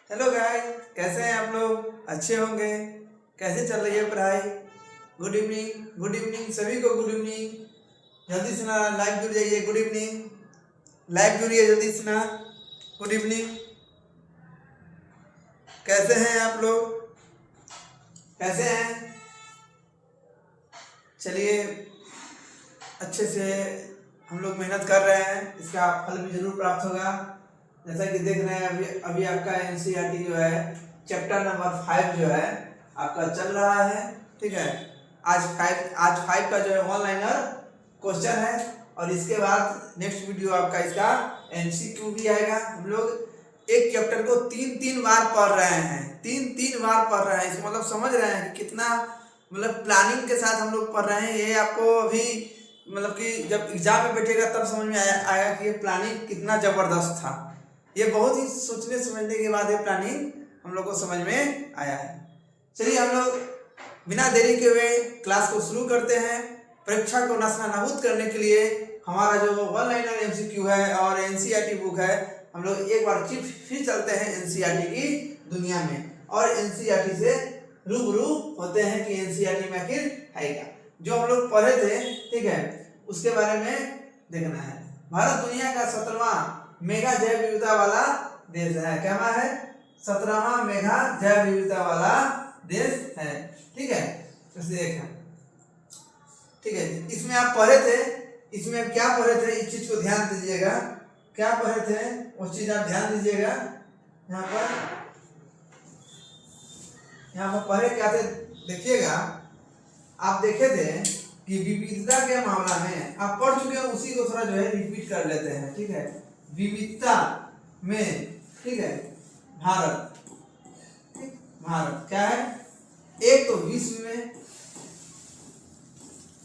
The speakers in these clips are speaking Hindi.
हेलो गाइस, कैसे हैं आप लोग? अच्छे होंगे। कैसे चल रही है पढ़ाई? गुड इवनिंग, गुड इवनिंग सभी को, गुड इवनिंग। जल्दी से ना लाइव जुड़ जाइए। गुड इवनिंग, लाइव जुड़िए जल्दी से ना। Good evening. कैसे हैं आप लोग? कैसे हैं? चलिए, अच्छे से हम लोग मेहनत कर रहे हैं, इसका फल भी जरूर प्राप्त होगा। जैसा कि देख रहे हैं अभी आपका एनसीईआरटी जो है चैप्टर नंबर 5 जो है आपका चल रहा है। ठीक है, आज 5 का जो है वन लाइनर क्वेश्चन है और इसके बाद नेक्स्ट वीडियो आपका इसका एमसीक्यू भी आएगा। हम लोग एक चैप्टर को तीन बार पढ़ रहे हैं, तीन बार पढ़ रहे हैं। इसका मतलब समझ रहे हैं कि कितना मतलब प्लानिंग के साथ हम लोग पढ़ रहे हैं। ये आपको अभी मतलब कि जब एग्जाम में बैठेगा तब समझ में आएगा कि ये प्लानिंग कितना जबरदस्त था। ये बहुत ही सोचने समझने के बाद ये प्लानिंग हम लोग को समझ में आया है। चलिए हम लोग बिना देरी के हुए क्लास को शुरू करते हैं। परीक्षा को नाबूद करने के लिए हमारा जो वन लाइनर एमसीक्यू है और एनसीईआरटी बुक है, हम लोग एक बार फिर चलते हैं एनसीईआरटी की दुनिया में और एनसीईआरटी से रूबरू होते हैं कि एनसीईआरटी में आखिर है क्या जो हम लोग पढ़े थे। ठीक है, उसके बारे में देखना है। भारत दुनिया का 17वां मेगा जैव विविधता वाला देश है। क्या है? 17वां मेगा जैव विविधता वाला देश है। ठीक है, ठीक है, इसमें आप पढ़े थे, इसमें क्या पढ़े थे इस चीज को ध्यान दीजिएगा। क्या पढ़े थे उस चीज आप ध्यान दीजिएगा। यहाँ पर पढ़े क्या थे देखिएगा। आप देखे थे कि विविधता के मामला में आप पढ़ चुके हैं, उसी को थोड़ा जो है रिपीट कर लेते हैं। ठीक है, विविधता में, ठीक है, भारत क्या है? एक तो विश्व में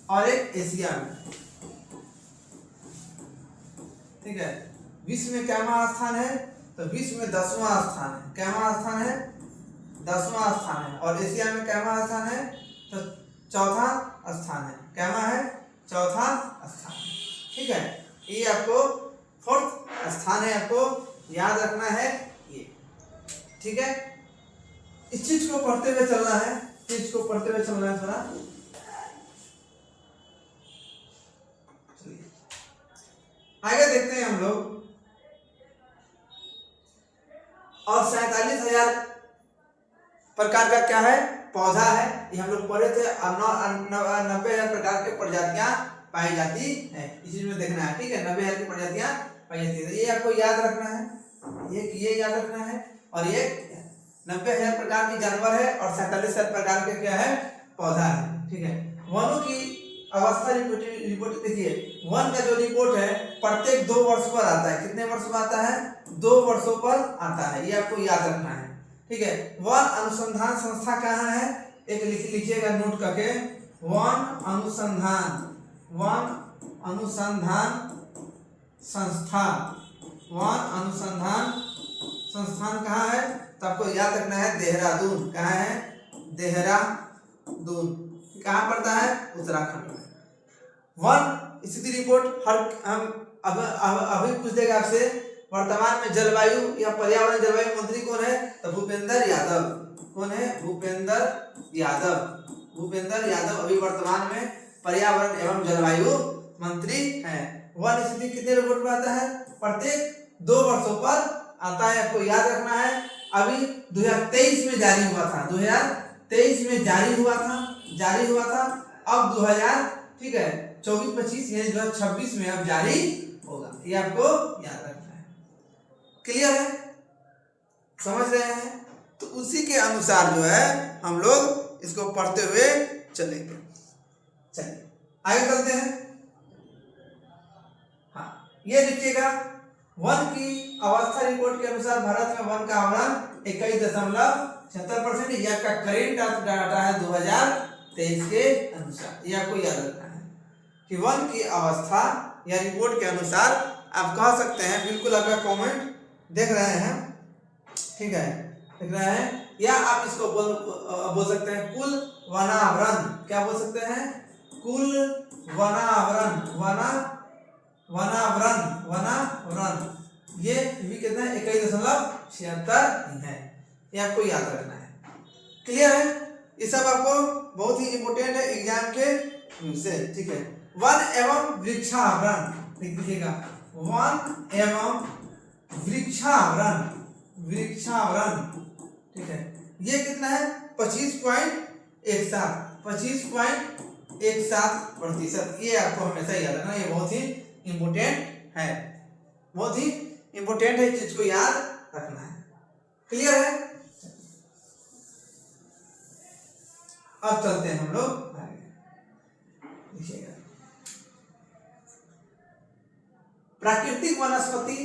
और एक एशिया में। ठीक है, विश्व में क्या स्थान है? तो विश्व में 10वां स्थान है। क्या स्थान है? 10वां स्थान है। और एशिया में क्या स्थान है? तो चौथा स्थान है। क्या है? चौथा स्थान। ठीक है, ये आपको 4th स्थान है, आपको याद रखना है ये। ठीक है, इस चीज को पढ़ते हुए चलना है, चीज को पढ़ते हुए चलना है थोड़ा। आगे देखते हैं हम लोग। और 47,000 प्रकार का क्या है? पौधा है। ये हम लोग पढ़े थे। 90,000 प्रकार के प्रजातियां पाई जाती है, इसी में देखना है। ठीक है, 90,000 की प्रजातियां पाई जाती है। ये आपको याद रखना है, ये याद रखना है। और ये 90,000 प्रकार की जानवर है और 47,000 प्रकार के क्या है? पौधा है। ठीक है, वनों की अवस्था रिपोर्ट देखिए। वन का जो रिपोर्ट है प्रत्येक 2 वर्ष पर आता है। कितने वर्ष में आता है? 2 वर्षों पर आता है, ये आपको याद रखना है। ठीक है, वन अनुसंधान संस्था कहाँ है? एक लिख लीजिएगा नोट करके। वन अनुसंधान संस्था, वन अनुसंधान संस्थान कहाँ है? तो आपको याद रखना है देहरादून। कहाँ है? देहरादून। कहाँ पड़ता है? उत्तराखंड में। वन स्थिति रिपोर्ट हम अभी पूछ देगा आपसे, वर्तमान में जलवायु या पर्यावरण जलवायु मंत्री कौन है? तो भूपेंद्र यादव। कौन है? भूपेंद्र यादव अभी वर्तमान में पर्यावरण एवं जलवायु मंत्री हैं। वन स्थिति कितने रिपोर्ट में आता है? प्रत्येक 2 वर्षों पर आता है, आपको याद रखना है। अभी 2023 में जारी हुआ था, 2023 में जारी हुआ था। अब 2000 ठीक है 24-25 यानी 2026 में अब जारी होगा, ये आपको याद रखना है। क्लियर है? समझ रहे हैं? तो उसी के अनुसार जो है हम लोग इसको पढ़ते हुए चलेंगे। चलिए आगे चलते हैं। हाँ, ये देखिएगा। वन की अवस्था रिपोर्ट के अनुसार भारत में वन का आवरण 21.76%। ये आपका करेंट डाटा है 2023 के अनुसार, ये आपको याद रखना है कि वन की अवस्था या रिपोर्ट के अनुसार आप कह सकते हैं। बिल्कुल आपका कमेंट देख रहे हैं, ठीक है, देख रहे हैं, या आप इसको बोल सकते हैं कुल वनावरण। क्या बोल सकते हैं? कुल वनावरण, वनावरण ये भी कितना है? 21.76 है। ये आपको याद रखना है। क्लियर है? ये सब आपको बहुत ही इंपॉर्टेंट है एग्जाम के व्यू से, ठीक है। वन एवं वृक्षावरण, देखिएगा, वन एवं वृक्षावरण, वृक्षावरण, ठीक है, ये कितना है 25.17, 25.17%। ये आपको हमेशा याद रखना, ये बहुत ही इंपॉर्टेंट है, बहुत ही इंपॉर्टेंट है, इस चीज को याद रखना है। क्लियर है? अब चलते हैं हम लोग आगे, देखिएगा, प्राकृतिक वनस्पति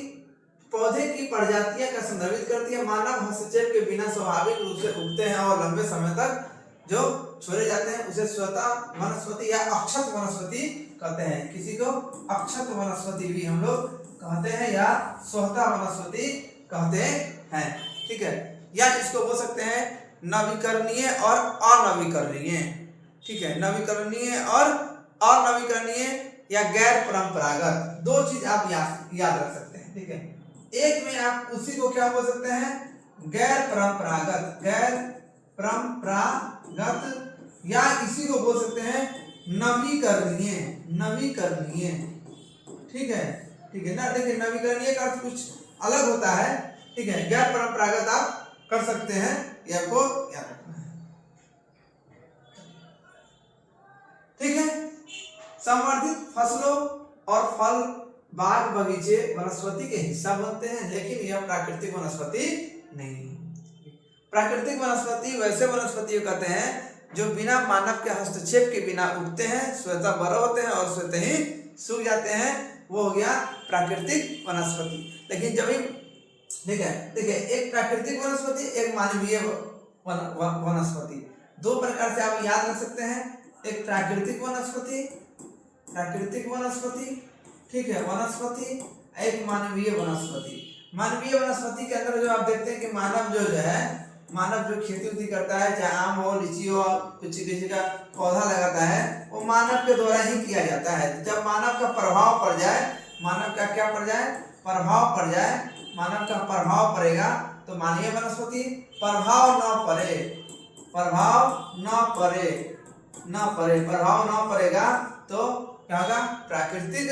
पौधे की प्रजातियां का संदर्भित करती है, मानव हस्तक्षेप के बिना स्वाभाविक रूप से उगते हैं और लंबे समय तक जो छोड़े जाते हैं उसे स्वतः वनस्पति या अक्षत वनस्पति कहते हैं। किसी को अक्षत वनस्पति भी हम लोग कहते हैं या स्वतः वनस्पति कहते हैं, ठीक है। या इसको बोल सकते हैं नवीकरणीय और अनवीकरणीय, ठीक है, नवीकरणीय और अनवीकरणीय या गैर परंपरागत, दो चीज आप याद रख सकते हैं, ठीक है। एक में आप उसी को क्या बोल सकते हैं, गैर परंपरागत, गैर परंपरागत, या इसी को बोल सकते हैं नवीकरणीय, नवीकरणीय, ठीक है, ठीक है ना। देखिए नवीकरणीय का अर्थ कुछ अलग होता है, ठीक है, गैर परंपरागत आप कर सकते हैं, ये आपको याद रखना है, ठीक है। संवर्धित फसलों और फल बाग बगीचे वनस्पति के हिस्सा बनते हैं, लेकिन यह प्राकृतिक वनस्पति नहीं। प्राकृतिक वनस्पति वैसे वनस्पति कहते हैं जो बिना मानव के हस्तक्षेप के बिना उगते हैं, स्वतः बड़े होते हैं और स्वतः ही सूख जाते हैं, वो हो गया प्राकृतिक वनस्पति। लेकिन जब ठीक है, देखिए एक प्राकृतिक वनस्पति, एक मानवीय वनस्पति, दो प्रकार से आप याद रख सकते हैं, एक प्राकृतिक वनस्पति, प्राकृतिक वनस्पति, ठीक है, वनस्पति, एक मानवीय वनस्पति। मानवीय वनस्पति के अंदर जो आप देखते हैं कि मानव जो है, मानव जो खेती उती करता है, चाहे आम हो, लीची हो, कुछ किसी का पौधा लगाता है, वो मानव के द्वारा ही किया जाता है। जब मानव का प्रभाव पड़ जाए, मानव का क्या पड़ जाए, प्रभाव पड़ जाए, मानव का प्रभाव पड़ेगा तो मानवीय वनस्पति, प्रभाव न पड़े, प्रभाव न पड़े, न पड़े, प्रभाव न पड़ेगा तो क्या होगा, प्राकृतिक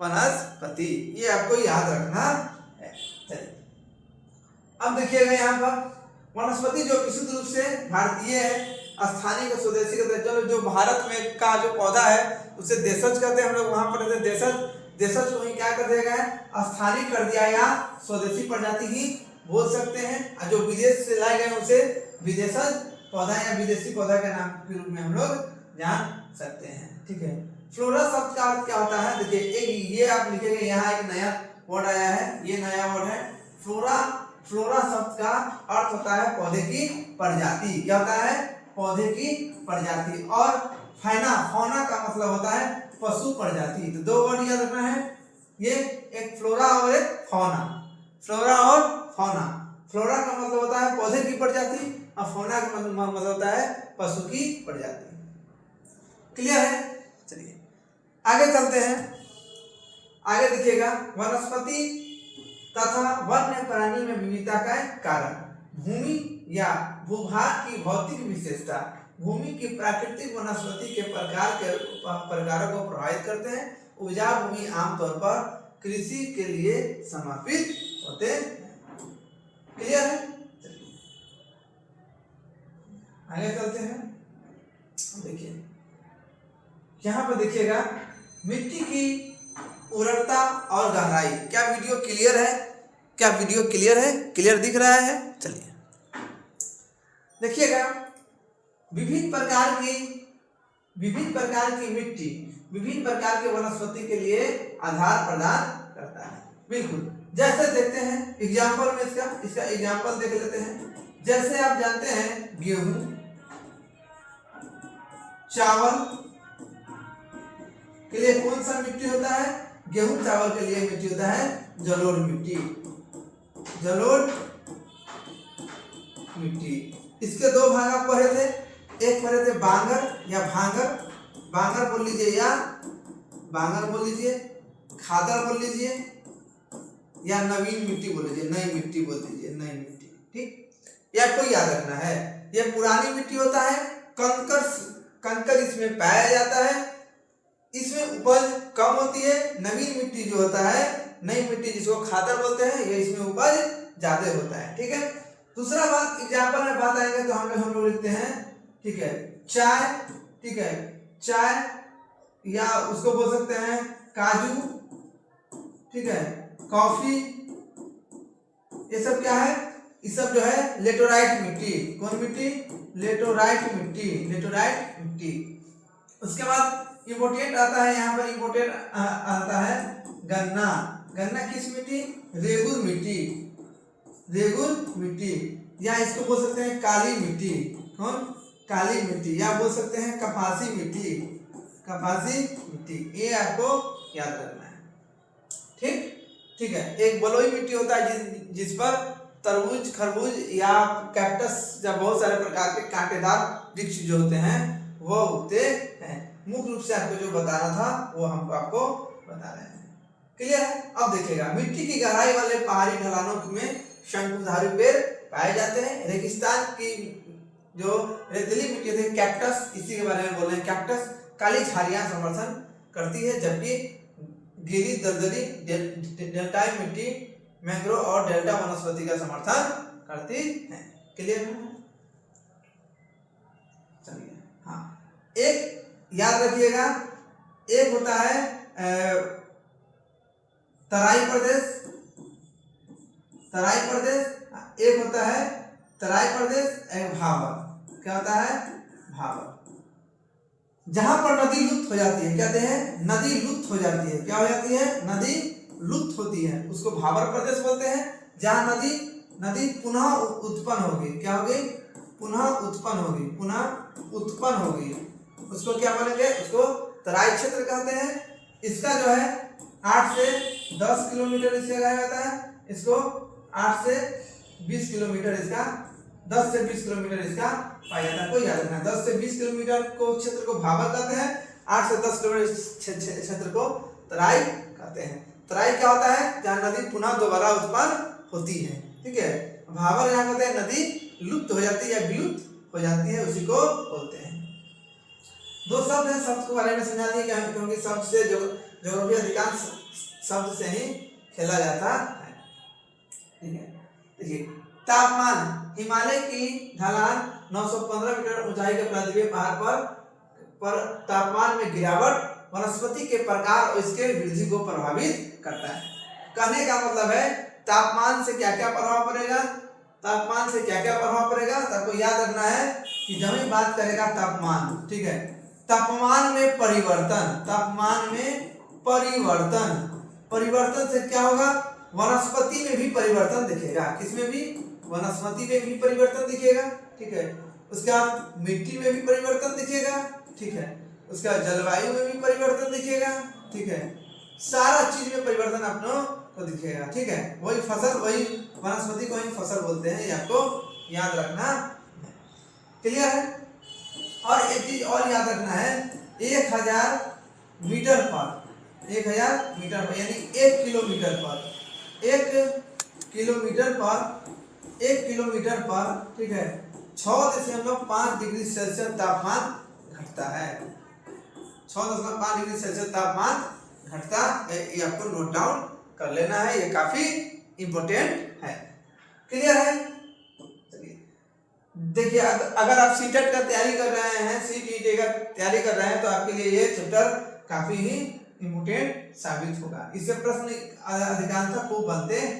वनस्पति। ये आपको याद रखना है। चलिए अब देखिएगा यहाँ पर वनस्पति जो विशुद्ध रूप से भारतीय है, स्थानीय को स्वदेशी कहते हैं। चलो जो भारत में का जो पौधा है उसे देशज कहते हैं, हम लोग वहां पर रहते हैं देशज, देशज को ही क्या कर दिया गया, स्थानीय कर दिया या स्वदेशी प्रजाति ही बोल सकते हैं। और जो विदेश से लाए गए उसे विदेशज पौधा या विदेशी पौधा के नाम के रूप में हम लोग जान सकते हैं, ठीक है। फ्लोरा शब्द का अर्थ क्या होता है, देखिए एक ये आप लिखेंगे, यहाँ एक नया वर्ड आया है, ये नया वर्ड है फ्लोरा। फ्लोरा शब्द का अर्थ होता है पौधे की प्रजाति, क्या होता है, पौधे की प्रजाति। और फैना, फौना का मतलब होता है पशु प्रजाति। तो दो वर्ड याद रखना है, ये एक फ्लोरा और एक फौना, फ्लोरा और फौना। फ्लोरा का मतलब होता है पौधे की प्रजाति और फौना का मतलब होता है पशु की प्रजाति। क्लियर है? चलिए आगे चलते हैं। आगे देखिएगा वनस्पति तथा वन्य प्राणी में विविधता का कारण। भूमि या भूभाग की भौतिक विशेषता भूमि की प्राकृतिक वनस्पति के प्रकारों को प्रभावित करते हैं। उपजाऊ भूमि आमतौर पर कृषि के लिए समर्पित होते हैं। क्लियर है? आगे चलते हैं। देखिए यहाँ पर देखिएगा मिट्टी की उर्वरता और गहराई। क्या वीडियो क्लियर है? क्या वीडियो क्लियर है? क्लियर दिख रहा है? चलिए देखिएगा विभिन्न प्रकार की मिट्टी विभिन्न प्रकार के वनस्पति के लिए आधार प्रदान करता है। बिल्कुल, जैसे देखते हैं एग्जाम्पल में इसका एग्जाम्पल देख लेते हैं। जैसे आप जानते हैं गेहूं, चावल के लिए कौन सा मिट्टी होता है? गेहूं चावल के लिए मिट्टी होता है जलोढ़ मिट्टी, जलोढ़ मिट्टी। इसके दो भाग आप पढ़े थे, एक पढ़े थे बांगर या भांगर, बांगर बोल लीजिए या बांगर बोल लीजिए, खादर बोल लीजिए या नवीन मिट्टी बोल लीजिए, नई मिट्टी बोल दीजिए, नई मिट्टी। ठीक, ये आपको याद रखना है। ये पुरानी मिट्टी होता है, कंकर इसमें पाया जाता है, इसमें उपज कम होती है। नवीन मिट्टी जो होता है, नई मिट्टी जिसको खादर बोलते हैं, ये इसमें उपज ज्यादा होता है। ठीक है, दूसरा बात एग्जाम्पल में बात आएगा तो हम लोग लिखते हैं, ठीक है, चाय, ठीक है, चाय या उसको बोल सकते हैं काजू, ठीक है, कॉफी, ये सब क्या है, ये सब जो है लेटोराइट मिट्टी। कौन मिट्टी? लेटोराइट मिट्टी, लेटोराइट मिट्टी। उसके बाद इम्पोर्टेंट आता है, यहाँ पर इम्पोर्टेंट आता है गन्ना। गन्ना किस मिट्टी? रेगुर मिट्टी, रेगुर मिट्टी, या इसको बोल सकते हैं काली मिट्टी। कौन? काली मिट्टी, या बोल सकते हैं कपासी मिट्टी, कपासी मिट्टी। ये आपको याद रखना है। ठीक है। एक बलुई मिट्टी होता है जिस पर तरबूज, खरबूज या कैक्टस या बहुत सारे प्रकार के कांटेदार वृक्ष जो होते हैं वो उगते हैं। मुख्य रूप से आपको जो बताना था वो हम आपको बता रहे हैं। क्लियर है? अब देखिएगा, मिट्टी की गहराई वाले पहाड़ी ढलानों में शंकुधारी पेड़ पाए जाते हैं। रेगिस्तान की जो रेतीली मिट्टी है कैक्टस, इसी के बारे में बोल रहे हैं, कैक्टस काली झाड़ियां समर्थन करती है, जबकि गीली दलदली डेल्टाई मिट्टी मैंग्रोव और डेल्टा वनस्पति का समर्थन करती है। क्लियर है? चलिए, हाँ, एक याद रखिएगा, एक होता है तराई प्रदेश, तराई प्रदेश, एक होता है तराई प्रदेश, एक भावर। क्या होता है? भावर। जहां पर नदी लुप्त हो जाती है, कहते हैं नदी लुप्त हो जाती है। क्या हो जाती है? नदी लुप्त होती है, उसको भावर प्रदेश बोलते हैं। जहां नदी पुनः उत्पन्न होगी, क्या होगी? पुनः उत्पन्न होगी, पुनः उत्पन्न होगी, उसको क्या बोलेंगे? उसको तराई क्षेत्र कहते हैं। इसका जो है 8 से 10 किलोमीटर इससे लगाया जाता है, इसको 8 से 20 किलोमीटर इसका, 10 से 20 किलोमीटर इसका पाया जाता है। कोई याद रखना, 10 से 20 किलोमीटर को क्षेत्र को भावर कहते हैं, 8 से 10 किलोमीटर क्षेत्र को तराई कहते हैं। तराई क्या होता है? जहाँ नदी पुनः दोबारा उत्पन्न होती है। ठीक है, भावर यहाँ कहते हैं नदी लुप्त हो जाती है या विलुप्त हो जाती है, उसी को बोलते हैं। दो शब्द है, शब्द के बारे में समझा दिए क्योंकि शब्द से ज्योग्राफी अधिकांश शब्द से ही खेला जाता है। ठीक है, देखिए, तापमान, हिमालय की ढलान 915 मीटर ऊंचाई के प्रायद्वीपीय पहाड़ पर तापमान में गिरावट वनस्पति के प्रकार और इसके वृद्धि को प्रभावित करता है। कहने का मतलब है तापमान से क्या क्या प्रभाव पड़ेगा, तापमान से क्या क्या प्रभाव पड़ेगा, तो आपको याद रखना है कि जब हम बात करेगा तापमान, ठीक है, तापमान में परिवर्तन, तापमान में परिवर्तन से क्या होगा? वनस्पति में भी परिवर्तन दिखेगा। किसमें भी? वनस्पति में भी परिवर्तन दिखेगा। ठीक है, उसका मिट्टी में भी परिवर्तन दिखेगा। ठीक है, उसका जलवायु में भी परिवर्तन दिखेगा। ठीक है, सारा चीज में परिवर्तन अपनों को दिखेगा। ठीक है, वही फसल, वही वनस्पति को ही फसल बोलते हैं, ये आपको याद रखना। क्लियर है? और एक चीज और याद रखना है, 1000 मीटर पर, 1000 मीटर पर यानी 1 किलोमीटर पर, 1 किलोमीटर पर, ठीक है, 6.5 डिग्री सेल्सियस तापमान घटता है। 6.5 डिग्री सेल्सियस तापमान घटता है, ये आपको नोट डाउन कर लेना है, ये काफी इंपॉर्टेंट है। क्लियर है? देखिए, अगर आप सीटेट का तैयारी कर रहे हैं, सीटीटी का तैयारी कर रहे हैं, तो आपके लिए ये चैप्टर काफी ही इंपोर्टेंट साबित होगा। इससे प्रश्न अधिकांशतः खूब बनते हैं।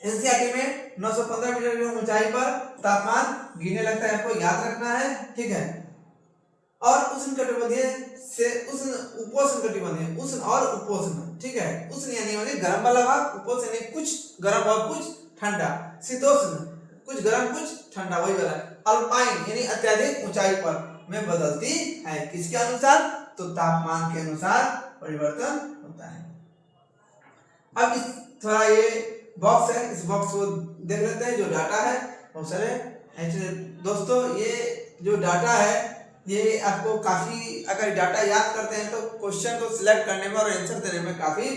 एनसीईआरटी में 915 मीटर की ऊंचाई पर तापमान गिरने लगता है, आपको याद रखना है। ठीक है, और उष्णकटिबंधीय से उपोष्णकटिबंधीय, उष्ण और उपोष्ण, ठीक है, उष्ण यानी गर्म वाला भाग, उपोष्ण यानी कुछ गर्म और कुछ ठंडा, शीतोष्ण कुछ गर्म कुछ ठंडा, वही वाला। अल्पाइन यानी अत्यधिक ऊंचाई पर में बदलती है, किसके अनुसार? तो तापमान के अनुसार परिवर्तन होता है। अब इस थोड़ा ये बॉक्स है, इस बॉक्स को देख लेते हैं, जो डाटा है बहुत सारे। दोस्तों, ये जो डाटा है ये आपको काफी, अगर डाटा याद करते हैं तो क्वेश्चन को सिलेक्ट करने में और आंसर देने में काफी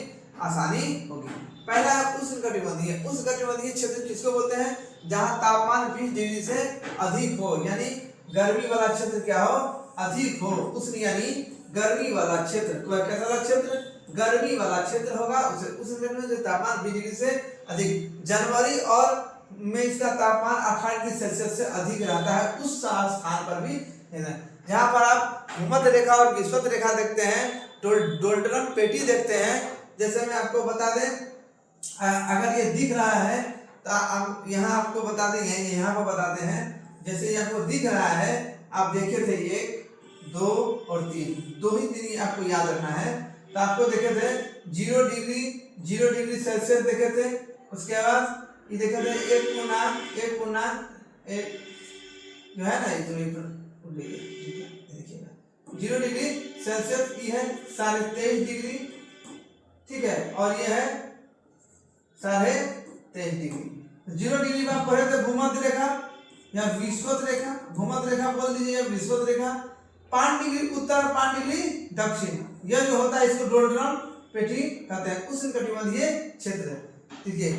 आसानी होगी। पहला है उष्णकटिबंधीय। उष्णकटिबंधीय क्षेत्र किसको बोलते हैं? जहां तापमान 20 डिग्री से अधिक हो, यानी गर्मी वाला क्षेत्र क्या हो? अधिक हो। उष्ण यानी गर्मी वाला क्षेत्र। कैसा वाला क्षेत्र? गर्मी वाला क्षेत्र होगा उसे उष्ण तापमान 20 डिग्री से अधिक। जनवरी और में इसका तापमान 18 डिग्री सेल्सियस से अधिक रहता है। उस स्थान पर भी जहां पर आप भूमध्य रेखा और विषुवत रेखा देखते हैं, डोल्टन पेटी देखते हैं। जैसे मैं आपको बता दें, अगर ये दिख रहा है तो यहाँ आपको बता दें, यहाँ पर बताते हैं। जैसे ये आपको दिख रहा है, आप देखे थे 1, 2 और 3, 2 ही दिन आपको याद रखना है। तो आपको देखे थे 0 डिग्री सेल्सियस देखे थे। उसके बाद ये देखे थे 1 जो है ना, देखिएगा 0 डिग्री सेल्सियस की है 23.5 डिग्री, ठीक है, और ये है 23.5 डिग्री। 0 डिग्री में आप पढ़े थे भूमध्य रेखा या विषुवत रेखा। भूमध्य रेखा बोल दीजिए या विषुवत रेखा। 5 डिग्री उत्तर, 5 डिग्री दक्षिण, यह जो होता है इसको डोल्टन पेटी कहते हैं। उष्णकटिबंधीय क्षेत्र। ठीक है,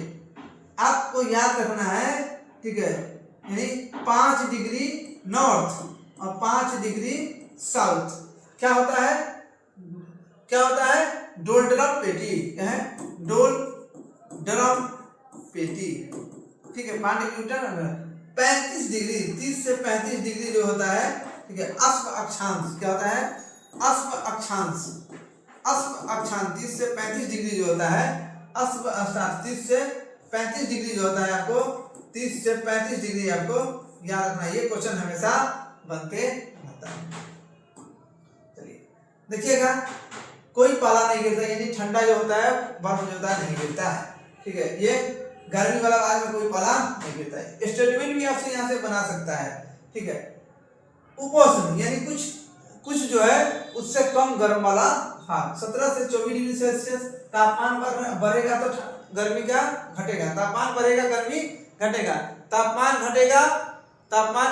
आपको याद रखना है, ठीक है, यानी 5 डिग्री नॉर्थ और 5 डिग्री साउथ क्या होता है? डोल्टन पेटी। क्या है? डोल्टन पेटी, ठीक है। 5 डिग्री उत्तर, 35 डिग्री 30 से 35 डिग्री जो होता है, ठीक है, अश्व अक्षांश। क्या होता है? अश्व अक्षांश। 30 से 35 डिग्री जो होता है, अश्व अक्षांश 30 से 35 डिग्री जो होता है, आपको 30 से 35 डिग्री आपको याद रखना। ये क्वेश्चन हमेशा बनते रहता है। चलिए देखिएगा, कोई पाला नहीं गिरता, यानी ठंडा जो होता है, बर्फ जो होता है नहीं गिरता है, ठीक है। ये गर्मी वाला आज में कोई पाला नहीं गिरता है। स्टेटमेंट भी आपसे यहाँ से बना सकता है, ठीक है। उपोष्ण यानी कुछ जो है उससे कम गर्म वाला भाग। 17 से 24 डिग्री सेल्सियस तापमान बढ़ेगा तो गर्मी का घटेगा। तापमान बढ़ेगा, गर्मी घटेगा। तापमान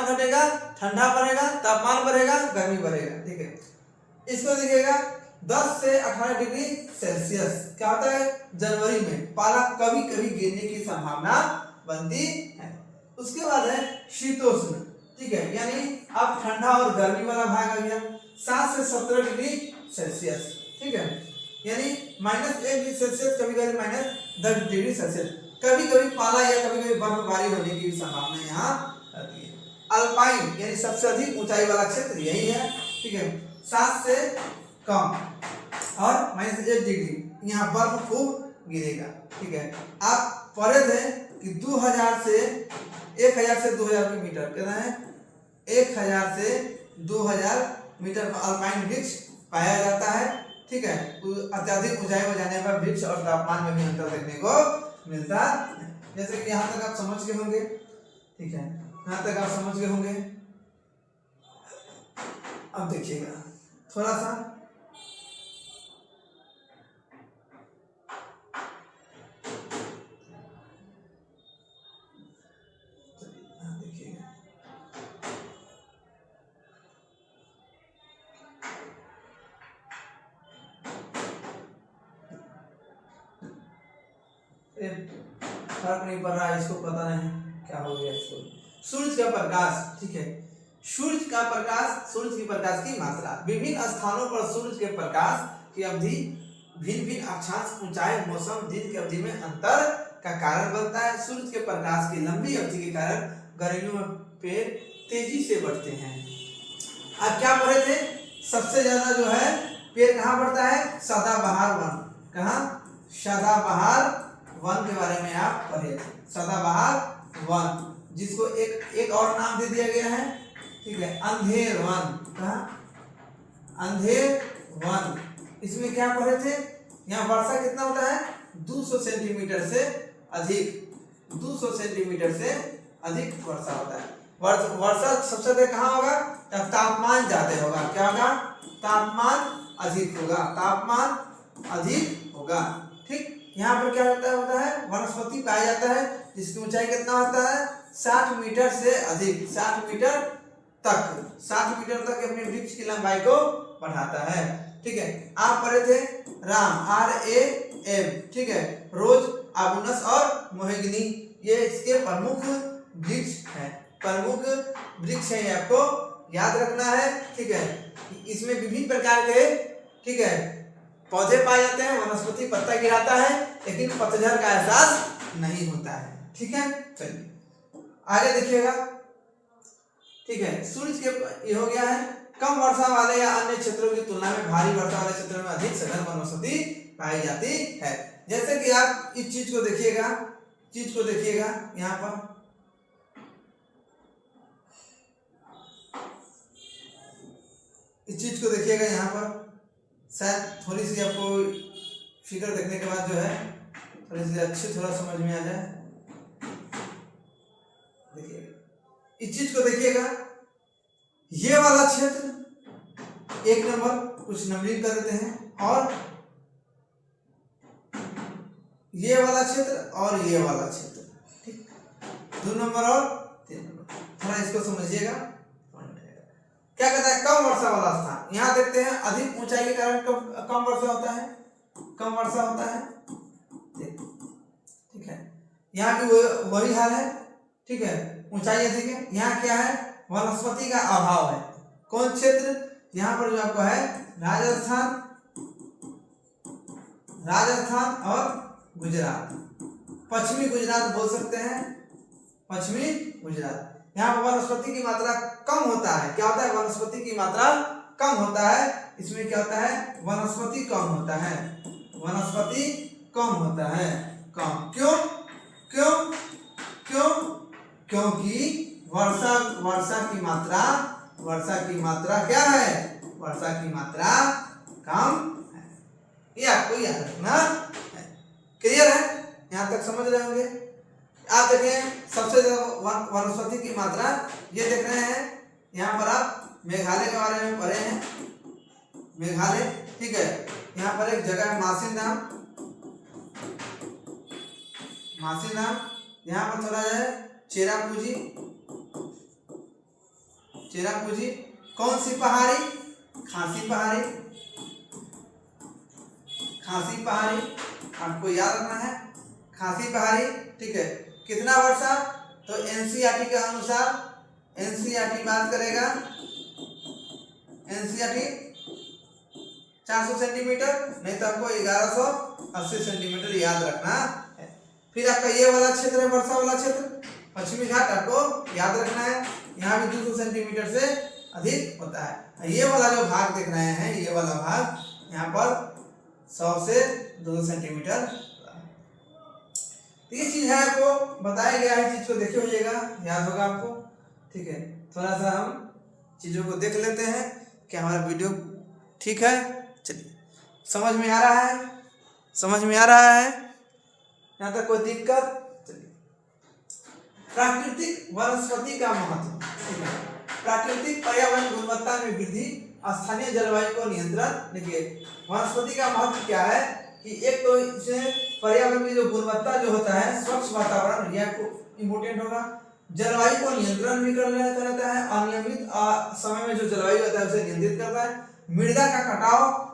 घटेगा, ठंडा बढ़ेगा। तापमान बढ़ेगा, गर्मी बढ़ेगा, ठीक है। इसको देखिएगा 10 से 18 डिग्री सेल्सियस क्या होता है? जनवरी में पाला कभी कभी गिरने की संभावना बनती है। उसके बाद है शीतोष्ण, ठीक है, यानी अब ठंडा और गर्मी वाला भाग आ गया। 7 से 17 डिग्री सेल्सियस, ठीक है, यानी -1 डिग्री सेल्सियस, कभी कभी -10 डिग्री सेल्सियस। कभी कभी पाला या कभी कभी बर्फबारी होने की भी संभावना यहाँ रहती है। अल्पाइन यानी सबसे अधिक ऊंचाई वाला क्षेत्र यही है, ठीक है, 7 से कम और -1 डिग्री, यहाँ बर्फ खूब गिरेगा, ठीक है। आप पढ़े थे कि 1000 से 2000 मीटर, कहना है 1000 से 2000 मीटर पर अल्पाइन वृक्ष पाया जाता है, ठीक है। अत्यधिक ऊंचाई पर जाने पर वृक्ष और तापमान में भी अंतर देखने को मिलता है। जैसे कि यहाँ तक आप समझ गए होंगे, ठीक है, यहाँ तक आप समझ गए होंगे। अब देखिएगा थोड़ा सा, फर्क नहीं पड़ रहा है, इसको पता नहीं क्या हो गया इसको। सूरज का प्रकाश, ठीक है, सूरज के प्रकाश की मात्रा। विभिन्न स्थानों पर सूरज के प्रकाश की अवधि भिन्न अक्षांश, ऊंचाई, मौसम, दिन की अवधि में अंतर का कारण बनता है। सूरज के प्रकाश की लंबी अवधि के कारण गर्मियों में पेड़ तेजी से बढ़ते हैं। आप क्या पढ़े थे? सबसे ज्यादा जो है पेड़ कहाँ बढ़ता है? सदाबहार वन। कहाँ? सदाबहार वन के बारे में आप पढ़े थे। सदाबहार वन, जिसको एक और नाम दे दिया गया है, ठीक है, अंधेर वन। कहाँ? अंधेर वन। इसमें क्या पढ़े थे? यहाँ वर्षा कितना होता है? 200 सेंटीमीटर से अधिक, 200 सेंटीमीटर से अधिक वर्षा होता है। वर्षा सबसे अधिक कहाँ होगा? जब तापमान ज्यादा होगा। क्या होगा? तापमान अधिक होगा, ठीक। यहाँ पर क्या होता है? वनस्पति पाया जाता है जिसकी ऊंचाई कितना होता है? 60 मीटर से अधिक, 60 मीटर तक अपने वृक्ष की लंबाई को बढ़ाता है, ठीक है। आप पढ़े थे RAM, RAM, ठीक है, रोज आबुनस और मोहेगनी, ये इसके प्रमुख वृक्ष हैं। प्रमुख वृक्ष है, ये आपको याद रखना है। ठीक है, इसमें विभिन्न प्रकार के, ठीक है, पौधे पाए जाते हैं। वनस्पति पत्ता गिराता है लेकिन पतझड़ का एहसास नहीं होता है। ठीक है, चलिए आगे देखिएगा। ठीक है, सूरज के ये हो गया है। कम वर्षा वाले या अन्य क्षेत्रों की तुलना में भारी वर्षा वाले क्षेत्रों में अधिक सघन वनस्पति पाई जाती है। जैसे कि आप इस चीज को देखिएगा, यहाँ पर इस चीज को देखिएगा, यहाँ पर शायद थोड़ी सी आपको फिगर देखने के बाद जो है थोड़ी सी अच्छी थोड़ा समझ में आ जाए। देखिएगा, इस चीज को देखिएगा, ये वाला क्षेत्र 1 नंबर, कुछ नंबरिंग कर देते हैं, और ये वाला क्षेत्र और ये वाला क्षेत्र, ठीक, 2 नंबर और 3 नंबर। थोड़ा इसको समझिएगा। क्या कहता है? कम वर्षा वाला स्थान। यहाँ देखते हैं अधिक ऊंचाई के कारण कम वर्षा होता है, कम वर्षा होता है। ठीक है, यहाँ भी वही हाल है। ठीक है, ऊंचाई अधिक है। यहाँ क्या है? वनस्पति का अभाव है। कौन क्षेत्र? यहाँ पर जो आपको है राजस्थान और गुजरात, पश्चिमी गुजरात बोल सकते हैं, पश्चिमी गुजरात। यहाँ पर वनस्पति की मात्रा कम होता है। क्या होता है? वनस्पति की मात्रा कम होता है। इसमें क्या होता है? वनस्पति कम होता है, वनस्पति कम होता है। कम क्यों? क्योंकि वर्षा की मात्रा क्या है? वर्षा की मात्रा कम है। ये आपको याद रखना है। क्लियर है? यहाँ तक समझ रहे होंगे। आप देखें सबसे ज्यादा वनस्पति की मात्रा ये देख रहे हैं। यहाँ पर आप मेघालय के बारे में पढ़े हैं, मेघालय। ठीक है, यहाँ पर एक जगह है मासिनराम। यहाँ पर थोड़ा है चेरापूंजी। कौन सी पहाड़ी? खासी पहाड़ी, आपको याद रखना है, खासी पहाड़ी। ठीक है, कितना वर्षा? तो एनसीईआरटी के अनुसार, एनसीईआरटी बात करेगा, एनसीईआरटी 400 सेंटीमीटर, नहीं तो आपको 1180 सेंटीमीटर याद रखना है। फिर आपका ये वाला क्षेत्र है, वर्षा वाला क्षेत्र, पश्चिमी घाट, आपको याद रखना है। यहाँ भी 200 सेंटीमीटर से अधिक होता है। ये वाला जो भाग देख रहे हैं, ये वाला भाग यहाँ पर 100 से 200 सेंटीमीटर। ये चीज है, आपको बताया गया है। चीज को देखे होइएगा, याद होगा आपको। ठीक है, थोड़ा सा हम चीजों को देख लेते हैं कि हमारा वीडियो ठीक है। चलिए, समझ में आ रहा है? यहाँ तक कोई दिक्कत? चलिए, प्राकृतिक वनस्पति का महत्व। ठीक है, प्राकृतिक पर्यावरण गुणवत्ता में वृद्धि, स्थानीय जलवायु को नियंत्रण। देखिए, वनस्पति का महत्व क्या है कि एक तो इसे पर्यावरण की जो गुणवत्ता जो होता है, स्वच्छ वातावरण, यह इम्पोर्टेंट होगा। जलवायु को नियंत्रण भी कर रहता है, अनियमित समय में जो जलवायु होता है उसे नियंत्रित करता है। मृदा का कटाव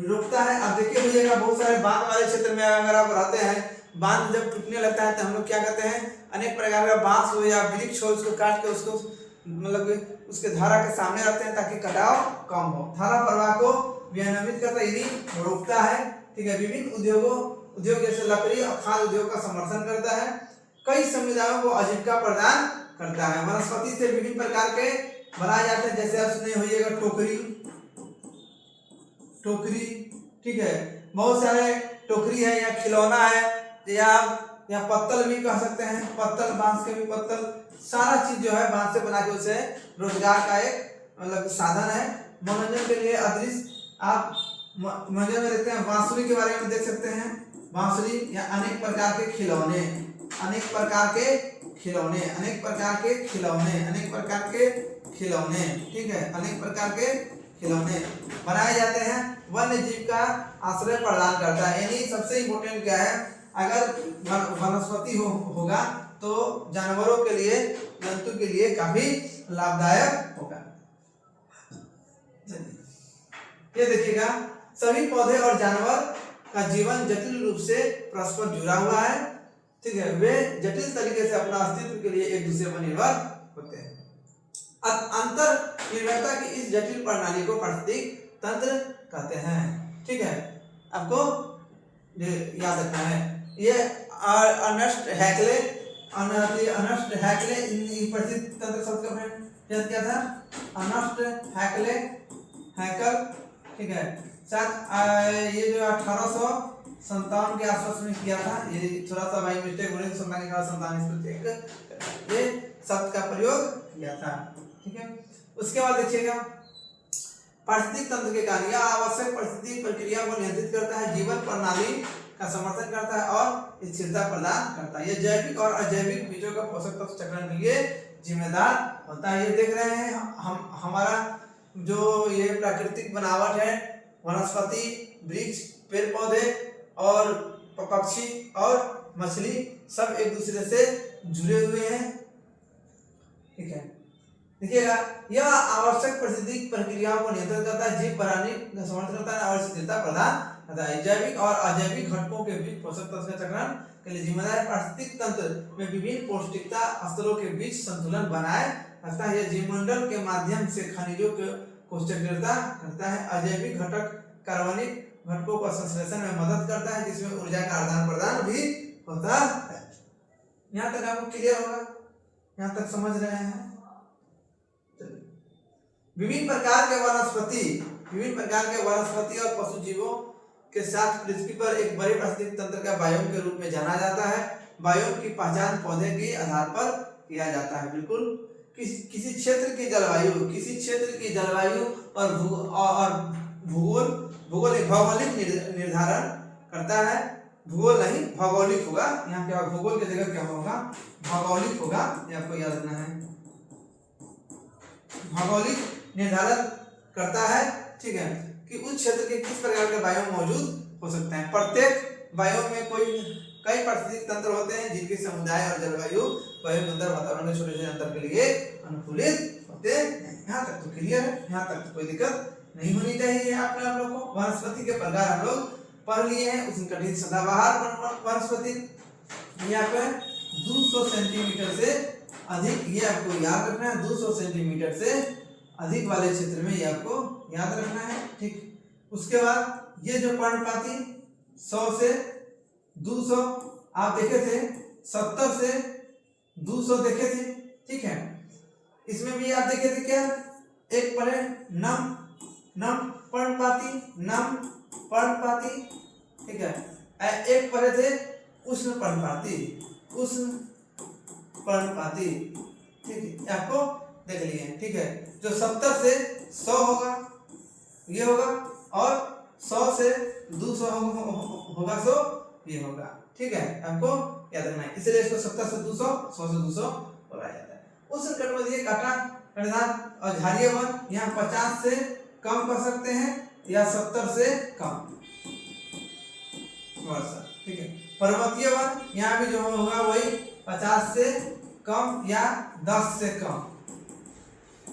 रोकता है। अब देखिए भैया, बहुत सारे बांध वाले क्षेत्र में अगर आप रहते हैं, बांध जब टूटने लगता है तो हम लोग क्या करते हैं, अनेक प्रकार का बांस हो या वृक्ष हो, उसको काट के उसको मतलब उसके धारा के सामने रखते हैं ताकि कटाव कम हो। धारा प्रवाह को विनियमित करता है, रोकता है। ठीक है, विभिन्न उद्योग जैसे लकड़ी और खाद्य उद्योग का समर्थन करता है। कई समुदायों को आजीविका प्रदान करता है। वनस्पति से विभिन्न प्रकार के बनाए जाते हैं, जैसे आप सुने होइएगा टोकरी। ठीक है, बहुत सारे टोकरी है या खिलौना है, या पत्तल भी कह सकते हैं, पत्तल, बांस के भी पत्तल, सारा चीज जो है बांस से बना के उसे रोजगार का एक मतलब साधन है। मनोरंजन के लिए अदृश्य आप मनोरंजन में देखते हैं, बांसुरी के बारे में देख सकते हैं, बांसुरी या अनेक प्रकार के खिलौने, ठीक है, अनेक प्रकार के खिलौने बनाए जाते हैं। वन्य जीव का आश्रय प्रदान करता है। यानी सबसे इम्पोर्टेंट क्या है, अगर वनस्पति होगा तो जानवरों के लिए, जंतु के लिए काफी लाभदायक होगा। ये देखिएगा, सभी पौधे और जानवर का जीवन जटिल रूप से परस्पर जुड़ा हुआ है, ठीक है। वे जटिल तरीके से अपना अस्तित्व के लिए एक दूसरे पर निर्भर होते हैं। अंतर निर्भरता की इस जटिल प्रणाली को पारिस्थितिक तंत्र कहते हैं, ठीक है। आपको याद रखना है। ये अर्नेस्ट हैकेले पारिस्थितिक तंत्र शब्द का प्रयोग किया था, अर्नेस्ट हैकेल, ठीक है। शायद ये जो 1857 के आसपास में किया था, ये थोड़ा सा भाई मिस्टेक होने से 57 ये शब्द का प्रयोग किया था, ठीक है। उसके बाद देखिएगा पारिस्थितिक तंत्र के कार्य आवश्यक परिस्थिति प्रक्रिया को नियंत्रित करता है, जीवन प्रणाली का समर्थन करता है और स्थिरता प्रदान करता है। ये जैविक और अजैविक बीजों का पोषक तत्व चक्रण के लिए जिम्मेदार होता है। ये देख रहे हैं हम हमारा जो ये प्राकृतिक बनावट है, वनस्पति, वृक्ष, पेड़ पौधे और पक्षी और मछली सब एक दूसरे से जुड़े हुए हैं, ठीक है। देखिएगा यह आवश्यक पारिस्थितिक प्रक्रियाओं को नियंत्रित करता है, जीव प्राणी का समर्थन करता है और स्थिरता प्रदान करता है। जैविक और अजैविक घटकों के बीच पोषक तत्व का चक्रण के लिए जिम्मेदार पारिस्थितिक तंत्र में विभिन्न पौष्टिकता स्तरों के बीच संतुलन बनाए रखता है। यह जीवमंडल के माध्यम से खनिजों को चक्रियता करता है। अजैविक घटक कार्बनिक घटकों का संश्लेषण में मदद करता है, जिसमें ऊर्जा का आदान प्रदान भी होता है। यहाँ तक आपको क्लियर होगा, यहाँ तक समझ रहे हैं। विभिन्न प्रकार के वनस्पति और पशु जीवों के साथ पृथ्वी पर एक बड़े पारिस्थितिक तंत्र का बायोम के रूप में जाना जाता है। बायोम की पहचान पौधे के आधार पर किया जाता है। बिल्कुल किसी क्षेत्र की जलवायु और भूगोल एक भौगोलिक निर्धारण करता है। भूगोल नहीं, भौगोलिक होगा। यहाँ क्या भूगोल की जगह क्या होगा, भौगोलिक होगा, ये आपको याद रखना है। भौगोलिक निर्धारण करता है, ठीक है, कि उस क्षेत्र के किस प्रकार के बायोम मौजूद हो सकते हैं। प्रत्येक बायोम में कई पारिस्थितिक तंत्र होते हैं जिनके समुदाय और जलवायु बायोम के अंदर वातावरण के छोटे अंतर के लिए अनुकूलित होते हैं। यहाँ तक तो क्लियर है, यहाँ तक तो कोई दिक्कत नहीं होनी चाहिए। आप लोग को वनस्पति के प्रकार हम लोग पढ़ लिए हैं। उष्णकटिबंधीय सदाबहार वनस्पति यहाँ पे 200 सेंटीमीटर से अधिक, ये आपको याद रखना है। 200 सेंटीमीटर से अधिक वाले क्षेत्र में ये आपको याद रखना है, ठीक। उसके बाद ये जो पर्णपाती 100 से 200 आप देखे थे, 70 से 200 देखे थे, ठीक है। इसमें भी आप देखे थे क्या, एक पढ़े नम पर्णपाती, ठीक है। एक पढ़े थे उष्ण पर्णपाती, ठीक है, आपको देख लिए, ठीक है। जो 70 से 100 होगा ये होगा, और 100 से 200 होगा, सो ये होगा, ठीक है। आपको याद रखना है, इसलिए इसको 70 से 200, 100 से 200 बोला जाता है। उष्णकटिबंधीय कांटेदार और झाड़िये वन यहाँ 50 से कम कर सकते हैं या 70 से कम वर्षा, ठीक है। पर्वतीय वन यहाँ भी जो होगा वही 50 से कम या 10 से कम।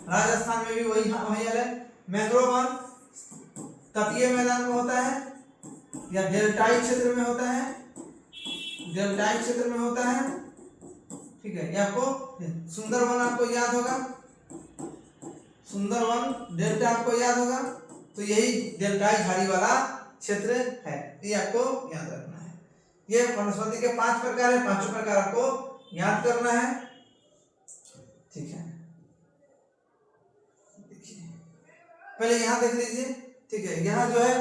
राजस्थान में भी वही है। मैंग्रोव वन तटीय मैदान में होता है या डेल्टाई क्षेत्र में होता है, ठीक है। ये आपको सुंदरवन आपको याद होगा, सुंदरवन डेल्टा आपको याद होगा, तो यही डेल्टाई झाड़ी वाला क्षेत्र है, ये आपको याद रखना है। ये वनस्पति के 5 प्रकार है, 5 प्रकार आपको याद करना है, ठीक है। पहले यहाँ देख लीजिए, ठीक है। यहाँ जो है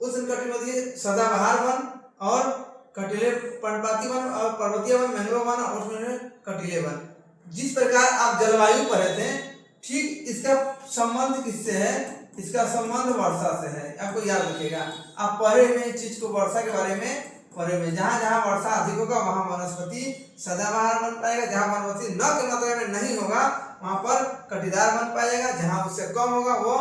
उष्णकटिबंधीय सदाबहार वन और कटीले पर्णपाती वन और पर्वतीय वन, मैंग्रोव वन और कटीले वन। जिस प्रकार आप जलवायु पढ़े थे, ठीक इसका संबंध किससे है, इसका संबंध वर्षा से है। आपको याद रखिएगा, आप पढ़े हुए इस चीज को वर्षा के बारे में पढ़े हुए। जहाँ जहाँ वर्षा अधिक होगा वहाँ वनस्पति सदाबहार बन पाएगा, जहाँ वनस्पति न के मात्रा में नहीं होगा वहाँ पर कटीदार बन पाएगा, जहाँ उससे कम होगा वो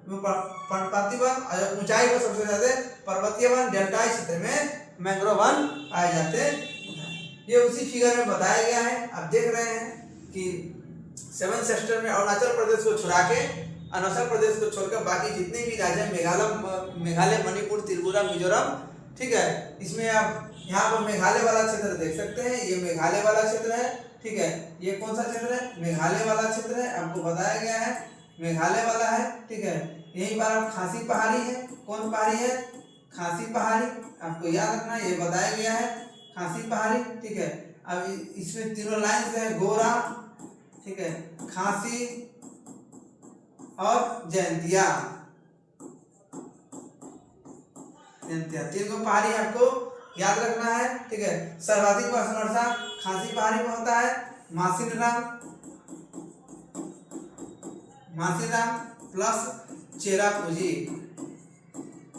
पर्णपाती वन, और ऊंचाई पर सबसे ज्यादा पर्वतीय वन, डेल्टाई क्षेत्र में मैंग्रोव वन पाए जाते हैं। ये उसी फिगर में बताया गया है। आप देख रहे हैं कि 7 सेक्टर में अरुणाचल प्रदेश को छुड़ा के अरुणाचल प्रदेश को छोड़कर बाकी जितने भी राज्य मेघालय, मणिपुर, त्रिपुरा, मिजोरम, ठीक है, इसमें आप यहाँ पर मेघालय वाला क्षेत्र देख सकते हैं। ये मेघालय वाला क्षेत्र है, ठीक है। ये कौन सा क्षेत्र है? मेघालय वाला क्षेत्र है, आपको बताया गया है मेघालय वाला है, ठीक है। यहीं पर आप खासी पहाड़ी है, कौन पहाड़ी है? खासी पहाड़ी, आपको याद रखना है, ये बताया गया है खासी पहाड़ी, ठीक है। अब इसमें तीनों लाइन है, गोरा, ठीक है, खासी और जयंतिया, तीन को पहाड़ी आपको याद रखना है, ठीक है। सर्वाधिक वर्षा खासी पहाड़ी में होता है, मासीराम प्लस चेरापूंजी।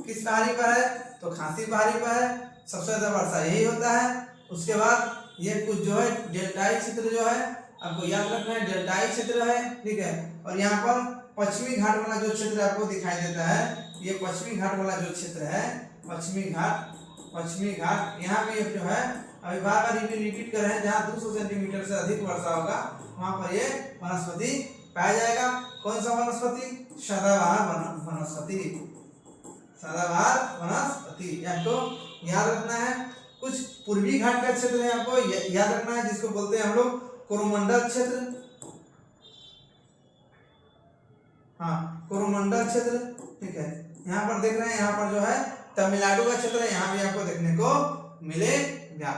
किस पहाड़ी पर है? तो खासी पहाड़ी पर है, सबसे ज्यादा वर्षा यही होता है। उसके बाद ये कुछ जो है डेल्टाई क्षेत्र जो है आपको याद रखना है, डेल्टाई क्षेत्र है, ठीक है। और यहाँ पर पश्चिमी घाट वाला जो क्षेत्र आपको दिखाई देता है, ये पश्चिमी घाट वाला जो क्षेत्र है, पश्चिमी घाट यहाँ पे जो है अभी बार बार रिपीट कर रहे हैं, जहाँ 200 सेंटीमीटर से अधिक वर्षा होगा वहां पर ये वनस्पति पाया जाएगा। कौन सा वनस्पति? सदाबहार वनस्पति, सदाबहार वनस्पति आपको याद रखना है। कुछ पूर्वी घाट का क्षेत्र है, आपको याद रखना है, जिसको बोलते हैं हम लोग कोरोमंडल क्षेत्र। हाँ, कोरोमंडल क्षेत्र, ठीक है। यहाँ पर देख रहे हैं, यहाँ पर जो है तमिलनाडु का क्षेत्र है, यहाँ भी आपको देखने को मिलेगा।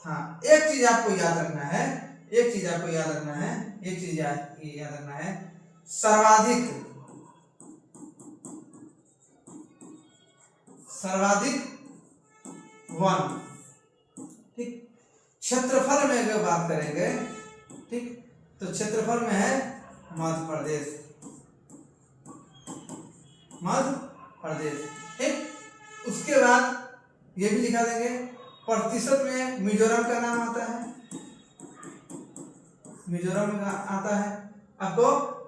हाँ, एक चीज आपको याद रखना है, सर्वाधिक वन, ठीक। क्षेत्रफल में अगर बात करेंगे, ठीक, तो क्षेत्रफल में है मध्य प्रदेश, ठीक। उसके बाद ये भी लिखा देंगे, प्रतिशत में मिजोरम का नाम आता है, मिजोरम का आता है, आपको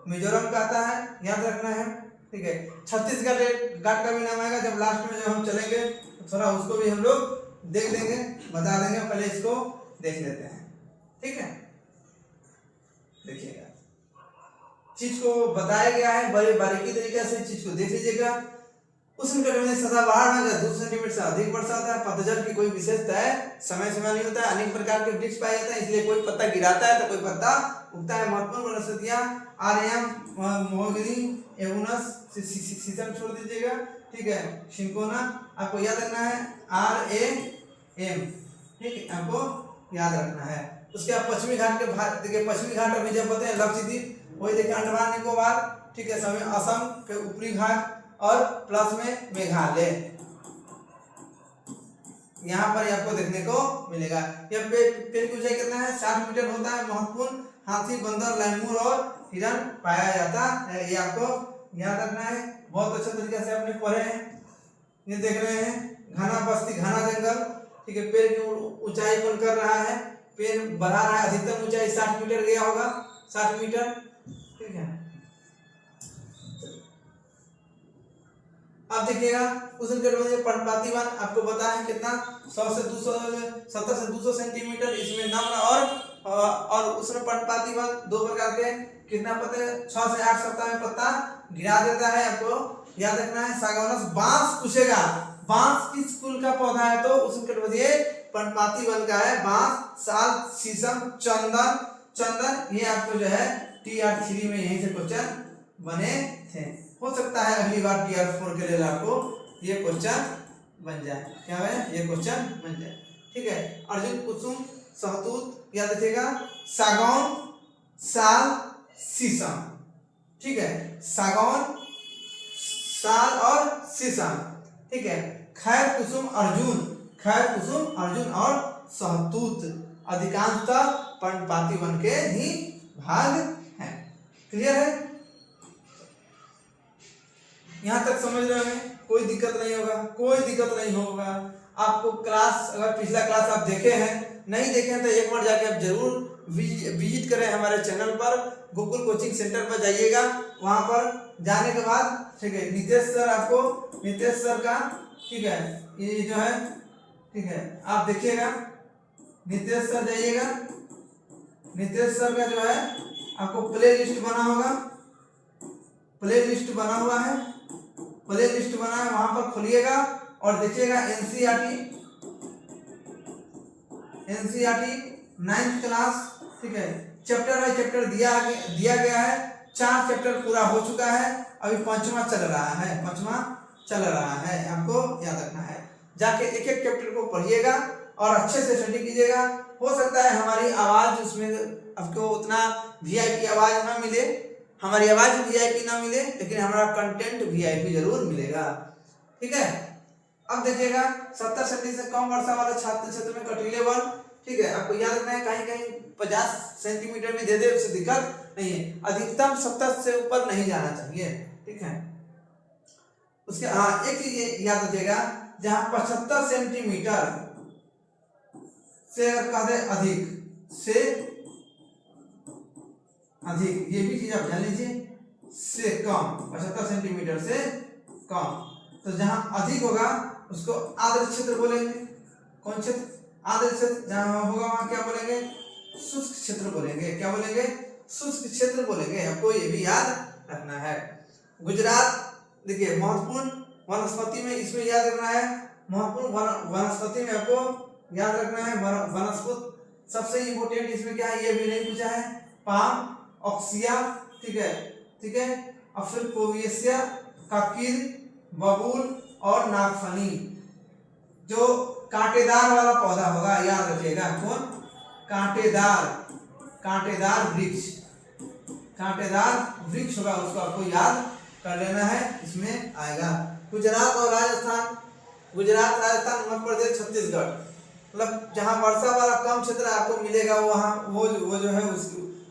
मिजोरम का आता है, याद रखना है, ठीक है। छत्तीसगढ़ घाट का भी नाम आएगा जब लास्ट में जब हम चलेंगे, तो थोड़ा उसको भी हम लोग देख देंगे, बता देंगे, पहले इसको देख लेते हैं, ठीक है। देखिएगा, चीज को बताया गया है बड़े बारीकी तरीके से, चीज को देख लीजिएगा। उष्णकटिबंधीय सदाबहार में 200 सेंटीमीटर से अधिक वर्षा होता है। पतझड़ की कोई विशेष तय समय सीमा नहीं होता है। अनेक प्रकार के वृक्ष पाए जाते हैं, इसलिए कोई पत्ता गिराता है तो कोई पत्ता उगता है। महत्वपूर्ण वनस्पतियां आर्यम, महोगनी, एगुनस, सीसम छोड़ दीजिएगा, ठीक है। सिंकोना आपको याद रखना है, RAM, ठीक है, आपको याद रखना है। उसके बाद पश्चिमी घाट के देखिए, पश्चिमी घाट अभी जब होते हैं लक्षद्वीप, वही देखिए अंडमान निकोबार, ठीक है, समय असम के ऊपरी घाट और प्लस में मेघालय, यहाँ पर आपको देखने को मिलेगा। यह पेड़ की ऊंचाई कितना है? 60 मीटर होता है। महत्वपूर्ण हाथी, बंदर, लैमूर और हिरण पाया जाता है, ये आपको याद रखना है। बहुत अच्छे तरीके से आपने पढ़े हैं। ये देख रहे हैं घना बस्ती, घना जंगल, ठीक है। पेड़ की ऊंचाई कम कर रहा है, पेड़ बढ़ा रहा है, अधिकतम ऊंचाई 60 मीटर गया होगा, 60 मीटर, ठीक है। अब देखिएगा, उष्णकटिबंधीय पर्णपाती वन आपको पता है कितना, 70 से 200 सेंटीमीटर। इसमें नम्र और उष्ण पर्णपाती वन दो प्रकार के, कितना पता है? 6 से 8 सप्ताह में पत्ता गिरा देता है, आपको याद रखना है। सागौनस, बांस पूछेगा, बांस किस कुल का पौधा है? तो उष्णकटिबंधीय पर्णपाती वन का है बांस, साल, शीशम, चंदन, ये आपको जो है TR3 में यहीं से क्वेश्चन बने थे। हो सकता है अगली बार TR4 के लिए आपको ये क्वेश्चन बन जाए, क्या है, ये क्वेश्चन बन जाए, ठीक है। अर्जुन, कुसुम, सहतूत याद रखिएगा, सागौन, साल, शीशम, ठीक है। सागौन, साल और शीशम, ठीक है। खैर, कुसुम, अर्जुन और सहतूत अधिकांशतः पर्णपाती वन के ही भाग हैं। क्लियर है? यहाँ तक समझ रहे हैं? कोई दिक्कत नहीं होगा। आपको क्लास, अगर पिछला क्लास आप देखे हैं, नहीं देखे हैं तो एक बार जाके आप जरूर विजिट करें हमारे चैनल पर, गूगल कोचिंग सेंटर पर जाइएगा। वहां पर जाने के बाद, ठीक है, नितेश सर का, ठीक है, ये जो है, ठीक है, आप देखिएगा, नितेश सर जाइएगा, नितेश सर का जो है आपको प्ले लिस्ट बना होगा, प्ले लिस्ट बना हुआ है, प्ले लिस्ट बना है, वहां पर खोलिएगा और देखिएगा एनसीईआरटी 9th क्लास, ठीक है, चैप्टर बाय चैप्टर दिया गया है। 4 चैप्टर पूरा हो चुका है, अभी 5वां चल रहा है, आपको याद रखना है। जाके एक एक चैप्टर को पढ़िएगा और अच्छे से स्टडी कीजिएगा। हो सकता है हमारी आवाज उसमें आपको उतना वीआईपी आवाज ना मिले, हमारी आवाज वीआईपी ना मिले, लेकिन हमारा कंटेंट वीआईपी जरूर मिलेगा, ठीक है। अब देखिएगा 70 सेंटी से कम वर्षा वाले छात्र क्षेत्र में कटीले वन, ठीक है, आपको याद रखना है। कहीं कहीं 50 सेंटीमीटर भी दे दे, उससे दिक्कत नहीं है, अधिकतम 70 से ऊपर नहीं जाना चाहिए, ठीक है। उसके एक चीज याद रखिएगा, जहां 75 सेंटीमीटर से अगर कह दे अधिक, ये भी चीज आप जान लीजिए, से कम, 75 सेंटीमीटर से कम, तो जहां अधिक होगा उसको आर्द्र क्षेत्र बोलेंगे। कौन क्षेत्र? आर्द्र क्षेत्र। जहां होगा वहां क्या बोलेंगे? शुष्क क्षेत्र बोलेंगे। क्या बोलेंगे? शुष्क क्षेत्र बोलेंगे। आपको ये भी याद रखना है। गुजरात देखिए महत्वपूर्ण वनस्पति में इसमें याद रखना है, महत्वपूर्ण वनस्पति में आपको याद रखना है वनस्पति सबसे इम्पोर्टेंट इसमें क्या है, ये भी नहीं पूछा है, पाम, ऑक्सिया, ठीक है, और फिर कोवियसिया, काकिर, बबूल और नागफनी। जो कांटेदार वाला पौधा होगा याद रखिएगा, कौन? कांटेदार वृक्ष होगा, उसको आपको याद कर लेना है, इसमें आएगा। गुजरात और राजस्थान, मध्य प्रदेश, छत्तीसगढ़, मतलब जहां वर्षा वाला कम क्षेत्र आपको मिलेगा वहां वो जो है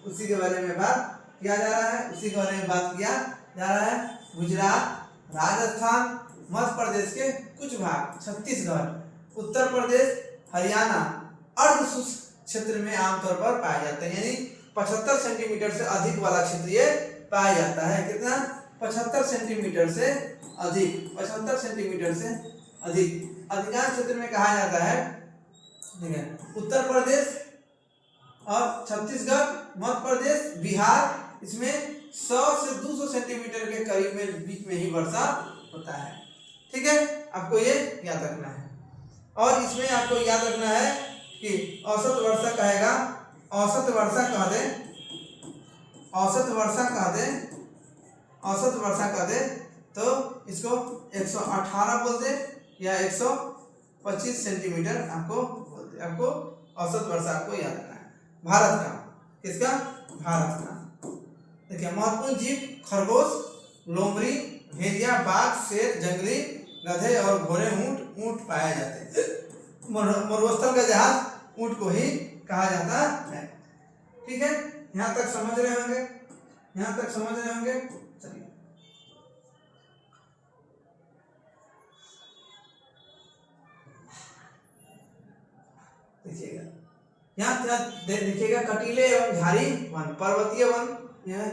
उसी के बारे में बात किया जा रहा है, गुजरात, राजस्थान, मध्य प्रदेश के कुछ भाग, छत्तीसगढ़, उत्तर प्रदेश, हरियाणा अर्ध शुष्क क्षेत्र में आमतौर पर पाए जाते हैं, यानी 75 सेंटीमीटर से अधिक वाला क्षेत्र ये पाया जाता है। कितना? 75 सेंटीमीटर से अधिक, अधिकांश क्षेत्र में कहा जाता है, ठीक है। उत्तर प्रदेश और छत्तीसगढ़, मध्य प्रदेश, बिहार, इसमें 100 से 200 सेंटीमीटर के करीब में बीच में ही वर्षा होता है, ठीक है। आपको ये याद रखना है। और इसमें आपको याद रखना है कि औसत वर्षा कहेगा, औसत वर्षा कह दे तो इसको 118 बोल दे या 125 सेंटीमीटर आपको बोल दे। आपको औसत वर्षा आपको याद रखना है। भारत का, किसका? भारत का। देखिए महत्वपूर्ण जीव खरगोश, लोमड़ी, भेड़िया, बाघ, शेर, जंगली गधे और घोड़े, ऊंट पाए जाते हैं। मरुस्थल का जहाज ऊंट को ही कहा जाता है, ठीक है। यहाँ तक समझ रहे होंगे, चलिए देखिएगा, यहाँ देखिएगा कटीले एवं झाड़ी वन, पर्वतीय वन, यह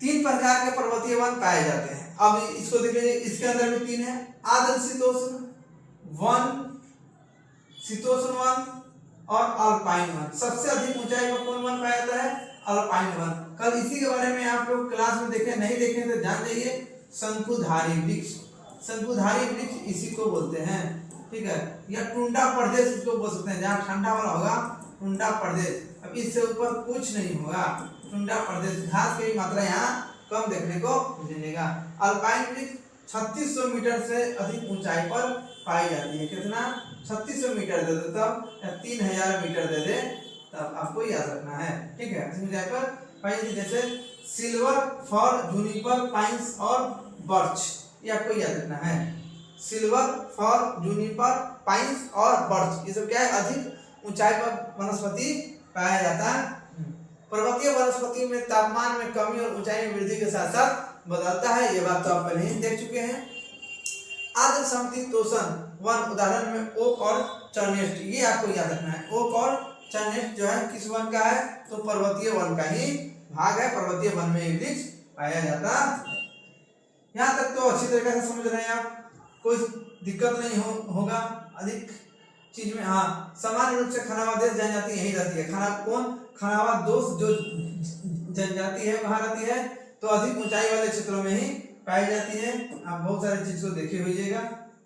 3 प्रकार के पर्वतीय वन पाए जाते हैं। अब इसको देख लीजिए, इसके अंदर में 3 है, आर्द्र शीतोष्ण वन और अल्पाइन वन। सबसे अधिक ऊंचाई पर कौन वन पाया जाता है? Alpine one. कल इसी के बारे में आप लोग क्लास में देखे, नहीं देखे तो जान जाइए। शंकुधारी वृक्ष इसी को बोलते हैं, ठीक है। या टुंडा प्रदेश इसको बोल सकते हैं, जहाँ ठंडा वाला होगा टुंडा प्रदेश। अब इससे ऊपर कुछ नहीं होगा, टुंडा प्रदेश। घास की मात्रा यहाँ कम देखने को मिलेगा। अल्पाइन वृक्ष 3600 मीटर से अधिक ऊंचाई पर पाई जाती है। कितना? 3600 मीटर दे दे तब, या 3000 मीटर दे दे तब आपको याद रखना है, ठीक है। ऊंचाई पर पाई जाती, जैसे सिल्वर, फर, जूनिपर, पाइन्स और बर्च, ये आपको याद रखना है। सिल्वर, फर, जूनिपर, पाइन्स और बर्च, ये सब क्या है? अधिक ऊंचाई पर वनस्पति पाया जाता है। पर्वतीय वनस्पति में तापमान में कमी और ऊंचाई में वृद्धि के साथ साथ बदलता है, ये बात तो आप पहले ही देख चुके हैं। आर्द्र समशीतोष्ण वन, उदाहरण में ओक और चर्नेस्ट, ये आपको याद रखना है। ओक और चर्नेस्ट जो है किस वन का है? तो पर्वतीय वन का ही भाग है। पर्वतीय वन में एक वृक्ष पाया जाता है। यहाँ तक तो अच्छी तरीके से समझ रहे हैं आप, कोई दिक्कत नहीं होगा अधिक चीज में। हाँ, सामान्य रूप से खनावादेश जनजाति यही रहती है। खनावा दोष जो जनजाति है कहाँ रहती है? तो अधिक ऊंचाई वाले क्षेत्रों में ही पाई जाती है। आप बहुत सारी चीज को देखे होइएगा,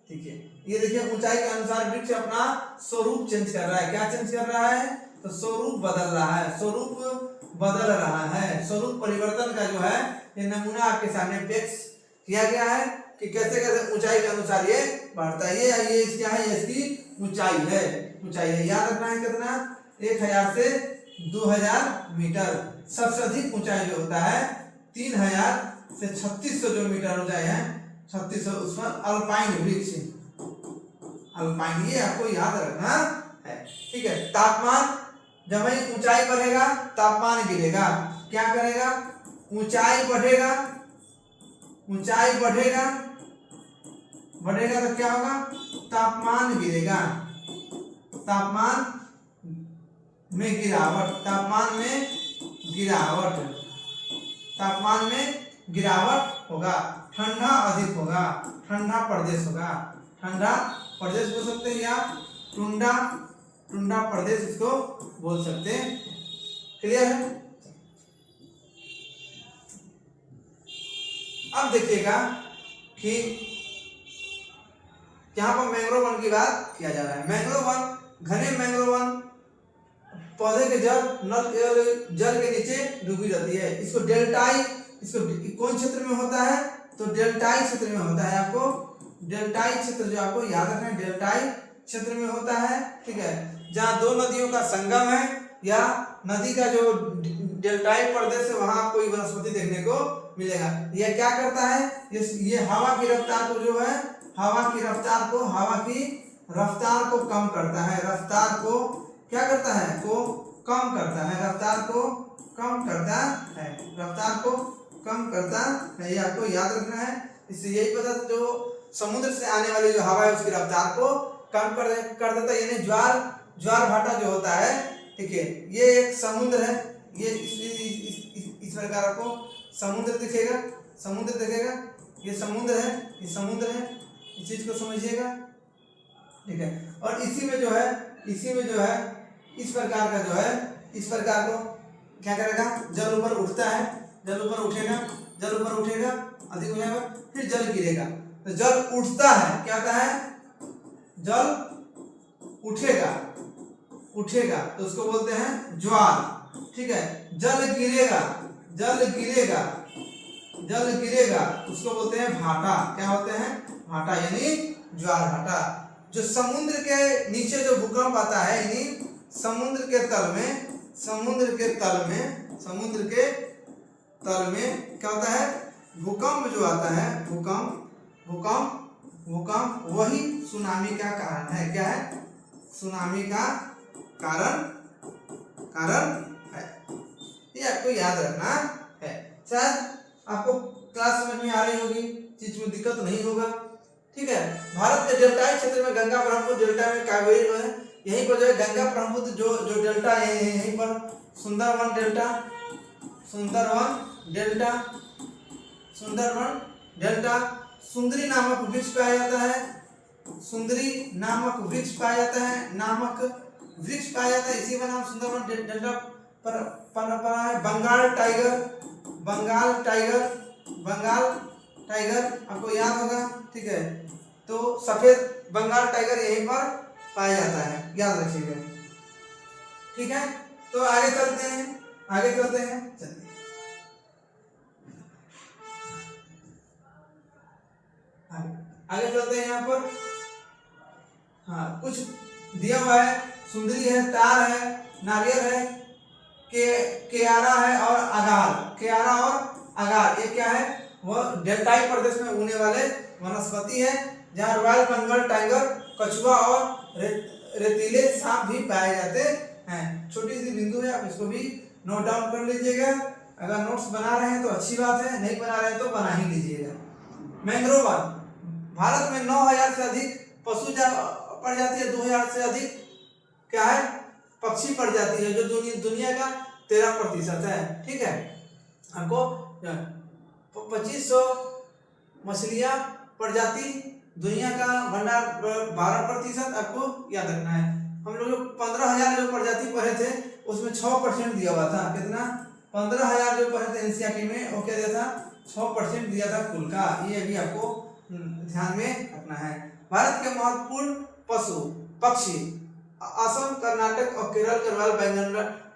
ठीक है। ये देखिए ऊंचाई के अनुसार वृक्ष अपना स्वरूप चेंज कर रहा है। क्या चेंज कर रहा है? तो स्वरूप बदल रहा है, स्वरूप बदल रहा है। स्वरूप परिवर्तन का जो है ये नमूना आपके सामने पेश किया गया है कि कैसे कैसे ऊंचाई के अनुसार ये बढ़ता है। ये क्या है? ये इसकी ऊंचाई है, ऊंचाई है। याद रखना है कितना? 1000 से 2000 मीटर। सबसे अधिक ऊंचाई जो होता है 3000 से 3600 जो मीटर ऊंचाई है, 3600, उसमें अल्पाइन वृक्ष, अल्पाइन, ये आपको याद रखना है, ठीक है। तापमान, जब ही ऊंचाई बढ़ेगा तापमान गिरेगा। क्या करेगा? ऊंचाई बढ़ेगा, ऊंचाई बढ़ेगा, बढ़ेगा तो क्या होगा? तापमान गिरेगा, तापमान में गिरावट, तापमान में गिरावट, तापमान में गिरावट होगा। ठंडा अधिक होगा, ठंडा प्रदेश होगा, ठंडा प्रदेश बोल सकते हैं या टुंडा, टुंडा प्रदेश इसको बोल सकते हैं। क्लियर है? अब देखिएगा कि यहाँ पर मैंग्रोव वन की बात किया जा रहा है। मैंग्रोव वन, घने मैंग्रोव वन पौधे के जल के नीचे डूबी रहती है। इसको डेल्टाई, इसको कौन क्षेत्र में होता है? तो डेल्टाई क्षेत्र में होता है। आपको डेल्टाई क्षेत्र जो आपको याद रखना है, डेल्टाई क्षेत्र में होता है, ठीक है। जहाँ दो नदियों का संगम है या नदी का जो डेल्टाई प्रदेश है वहां आपको वनस्पति देखने को मिलेगा। यह क्या करता है? ये हवा की रफ्तार को जो है, हवा की रफ्तार को, हवा की रफ्तार को कम करता है। रफ्तार को क्या करता है? को कम करता है, रफ्तार को कम करता है, रफ्तार को कम करता है। ये आपको याद रखना है। इससे यही पता जो समुद्र से आने वाली जो हवा है उसकी रफ्तार को कम कर देता है। यानी ज्वार भाटा जो होता है, ठीक है, ये एक समुद्र है। ये इस प्रकार आपको समुद्र दिखेगा, समुद्र दिखेगा, ये समुद्र है, ये समुद्र है। इस चीज को समझिएगा, ठीक है। और इसी में जो है, इसी में जो है इस प्रकार का जो है, इस प्रकार को क्या करेगा? जल ऊपर उठता है, जल ऊपर उठेगा, जल ऊपर उठेगा, अधिक हो जाएगा, फिर जल गिरेगा। तो जल उठता है, क्या होता है? जल उठेगा, उठेगा तो उसको बोलते हैं ज्वार, ठीक है। जल गिरेगा, जल गिरेगा, जल गिरेगा उसको बोलते हैं भाटा। क्या होते हैं? भाटा, यानी ज्वार भाटा। जो समुद्र के नीचे जो भूकंप आता है, यानी समुद्र के तल में, समुद्र के तल में, समुद्र के तल में क्या होता है? भूकंप जो आता है, भूकंप, भूकंप, भूकंप वही सुनामी का कारण है। क्या है? सुनामी का कारण, कारण है। ये आपको याद रखना है। शायद आपको क्लास समझ में आ रही होगी, चीज में दिक्कत नहीं होगा, ठीक है। भारत के डेल्टाई क्षेत्र में गंगा ब्रह्मपुत्र डेल्टा में कावेरी जो है, यहीं पर जो है गंगा ब्रह्मपुत्र जो डेल्टा है, यहीं पर Sundarban delta, Sundarban delta, Sundarban delta, सुंदरी नामक वृक्ष पाया जाता है, सुंदरी नामक वृक्ष पाया जाता है, नामक वृक्ष पाया जाता है। इसी का नाम सुंदरवन डेल्टा पर है। Bengal tiger, Bengal tiger, Bengal tiger आपको याद होगा, ठीक है। तो सफेद बंगाल टाइगर यहीं पर पाया जाता है, याद रखिएगा, ठीक है। तो आगे चलते हैं, आगे चलते हैं, चलिए आगे चलते हैं। यहाँ पर हाँ कुछ दिया हुआ है, सुंदरी है, तार है, नारियल है, केयारा है और अगार, केयारा और अगार, ये क्या है? वो डेल्टाई प्रदेश में उगने वाले वनस्पति है, जहाँ रॉयल बंगाल टाइगर, कछुआ और रेतीले सांप भी पाए जाते हैं। छोटी सी बिंदु है, आप इसको भी नोट डाउन कर लीजिएगा। अगर नोट्स बना रहे हैं तो अच्छी बात है, नहीं बना रहे हैं तो बना ही लीजिएगा। मैंग्रोव वन, भारत में 9000 से अधिक पशु प्रजाति है, 2000 से अधिक क्या है? पक्षी प्रजाति है, जो दुनिया का 13% है, ठीक है। आपको 2500 मछलियां प्रजाति, दुनिया का भंडार 12% आपको याद रखना है। हम लोग 15,000 जो प्रजाति पढ़े थे उसमें 6% दिया हुआ था। कितना? 15,000 जो पढ़े थे एनसीईआरटी में वो क्या दिया था, 6% दिया था कुल का। ये भी आपको ध्यान में रखना है। भारत के महत्वपूर्ण पशु पक्षी असम, कर्नाटक और केरल के रॉयल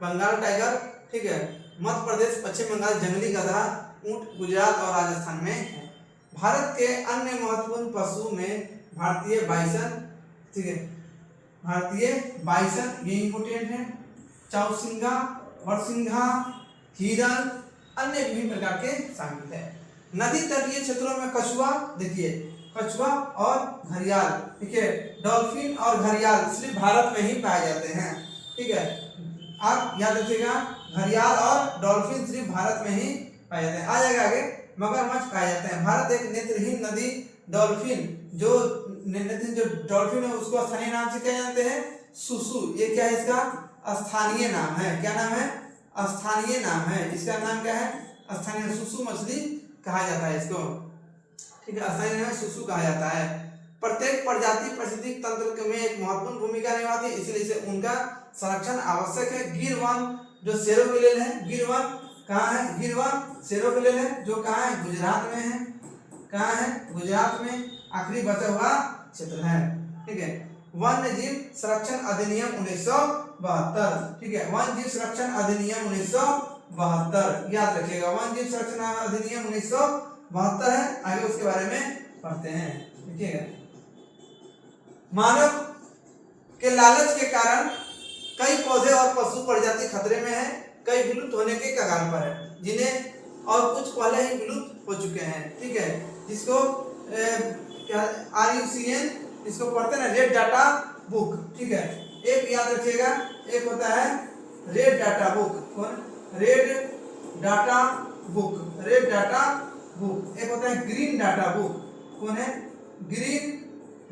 बंगाल टाइगर, ठीक है, मध्य प्रदेश, पश्चिम बंगाल जंगली गधा, ऊंट गुजरात और राजस्थान में है। भारत के अन्य महत्वपूर्ण पशु में भारतीय बाइसन, ठीक है, भारतीय बाइसन ये इंपोर्टेंट है, चौसिंगा, बरसिंघा, हिरन, अन्य विभिन्न प्रकार के शामिल है। नदी तटीय क्षेत्रों में कछुआ, देखिए कछुआ और घड़ियाल, ठीक है, डॉल्फिन और घड़ियाल सिर्फ भारत में ही पाए जाते हैं, ठीक है, आप याद रखिएगा, घड़ियाल और डॉल्फिन सिर्फ भारत में ही पाए जाते हैं। आ जाएगा आगे, मगरमच्छ पाए जाते हैं। भारत एक नेत्रहीन नदी डॉल्फिन, जो डॉल्फिन है उसको स्थानीय नाम से क्या जानते हैं, सुसु। ये क्या है, इसका स्थानीय नाम है, क्या नाम है, स्थानीय नाम है, इसका नाम क्या है, स्थानीय सुसु मछली कहा जाता है इसको, ठीक है, स्थानीय नाम सुसु कहा जाता है। प्रत्येक प्रजाति पारिस्थितिक तंत्र में एक महत्वपूर्ण भूमिका निभाती है, इसलिए इसे उनका संरक्षण आवश्यक है। गिर वन जो शेरों के लिए है, गिर वन कहाँ है, गिर वन शेरों के लिए है, जो कहाँ है, गुजरात में है, कहाँ है, गुजरात में आखिरी बचा हुआ क्षेत्र है, ठीक है। वन्य जीव संरक्षण अधिनियम 1972, ठीक है, वन्य जीव संरक्षण अधिनियम 1972 याद रखिएगा, वन्य जीव संरक्षण अधिनियम 1972 है। आगे उसके बारे में पढ़ते हैं, देखिएगा। मानव के लालच के कारण कई पौधे और पशु प्रजाति खतरे में है, कई विलुप्त होने के कगार पर है, जिन्हें और कुछ पहले ही विलुप्त हो चुके हैं, ठीक है, जिसको क्या RUCN इसको पढ़ते हैं रेड डाटा बुक, ठीक है। एक याद रखिएगा, एक होता है रेड डाटा बुक, कौन, red data book, red data book, एक होता है ग्रीन डाटा बुक, कौन है, green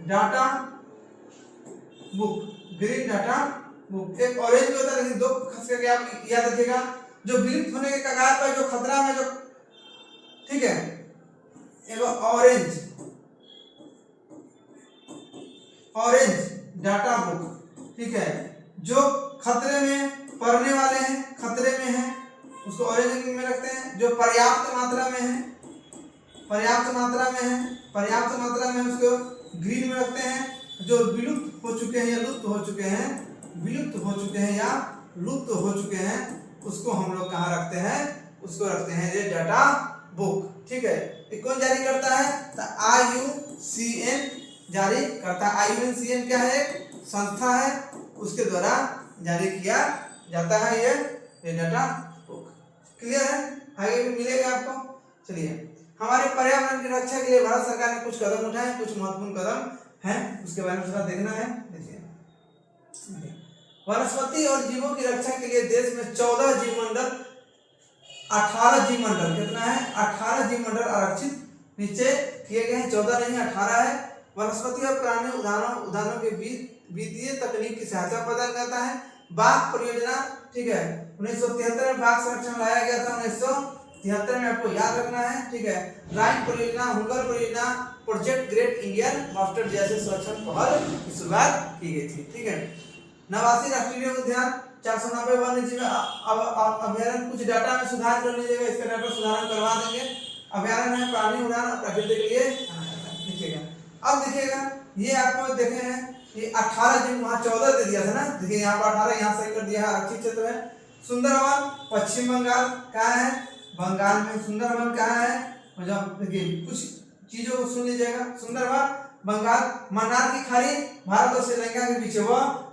data book, green data book. एक ऑरेंज भी होता है, लेकिन दो खास करके आप याद रखिएगा, जो विलुप्त होने के कगार पर, जो खतरा में, जो, ठीक है, एक ऑरेंज, ऑरेंज डाटा बुक, ठीक है, जो खतरे में पड़ने वाले हैं, खतरे में है, उसको ऑरेंज में रखते हैं। जो पर्याप्त मात्रा में है, पर्याप्त मात्रा में है, पर्याप्त मात्रा में उसको ग्रीन में रखते हैं। जो विलुप्त हो चुके हैं या लुप्त हो चुके हैं, विलुप्त हो चुके हैं या लुप्त हो चुके हैं, उसको हम लोग कहाँ रखते हैं, उसको रखते हैं रेड डाटा बुक, ठीक है। ये कौन जारी करता है, तो IUCN जारी करता है। IUCN क्या है, एक संस्था है, उसके द्वारा जारी किया जाता है ये रेड डाटा बुक। क्लियर है, आगे भी मिलेगा आपको। चलिए, हमारे पर्यावरण की रक्षा के लिए भारत सरकार ने कुछ कदम उठाए, कुछ महत्वपूर्ण कदम हैं, उसके बारे में थोड़ा देखना है। देखिए, वनस्पति और जीवों की रक्षा के लिए देश में 14 जीव मंडल, 18 जीव मंडल, कितना है, 18 जीव मंडल आरक्षित नीचे किए गए हैं, 14 नहीं 18 है। वनस्पति और प्राणी उदाहरणों के वित्तीय तकनीक की सहायता प्रदान करता है। बाघ परियोजना, ठीक है, 1973 में बाघ संरक्षण लाया गया था, 1973 में आपको याद रखना है, ठीक है। राइन परियोजना, हुंगर परियोजना, प्रोजेक्ट ग्रेट इंडियन मास्टर जैसे संरक्षण पहल की शुरुआत की गई थी, ठीक है। नवासी राष्ट्रीय उद्यान, 490 वन्य जीव अभ्यारण्य, कुछ डाटा में सुधार कर लीजिएगा, इसका डाटा सुधार करवा देंगे। अभ्यारण्य है, प्राणी उद्यान और प्रकृति के लिए देखिएगा। अब देखिएगा, ये आपको देखे हैं, ये 18 जीव, वहाँ 14 दे दिया था ना, देखिए यहाँ पर 18, यहाँ सही कर दिया है, आरक्षित क्षेत्र है। सुंदरवन पश्चिम बंगाल कहाँ है, बंगाल में सुंदरवन कहाँ है, मतलब देखिए कुछ चीजों को सुन लीजिएगा। सुंदरवन बंगाल, मन्नार की खाड़ी भारत और श्रीलंका के बीच है,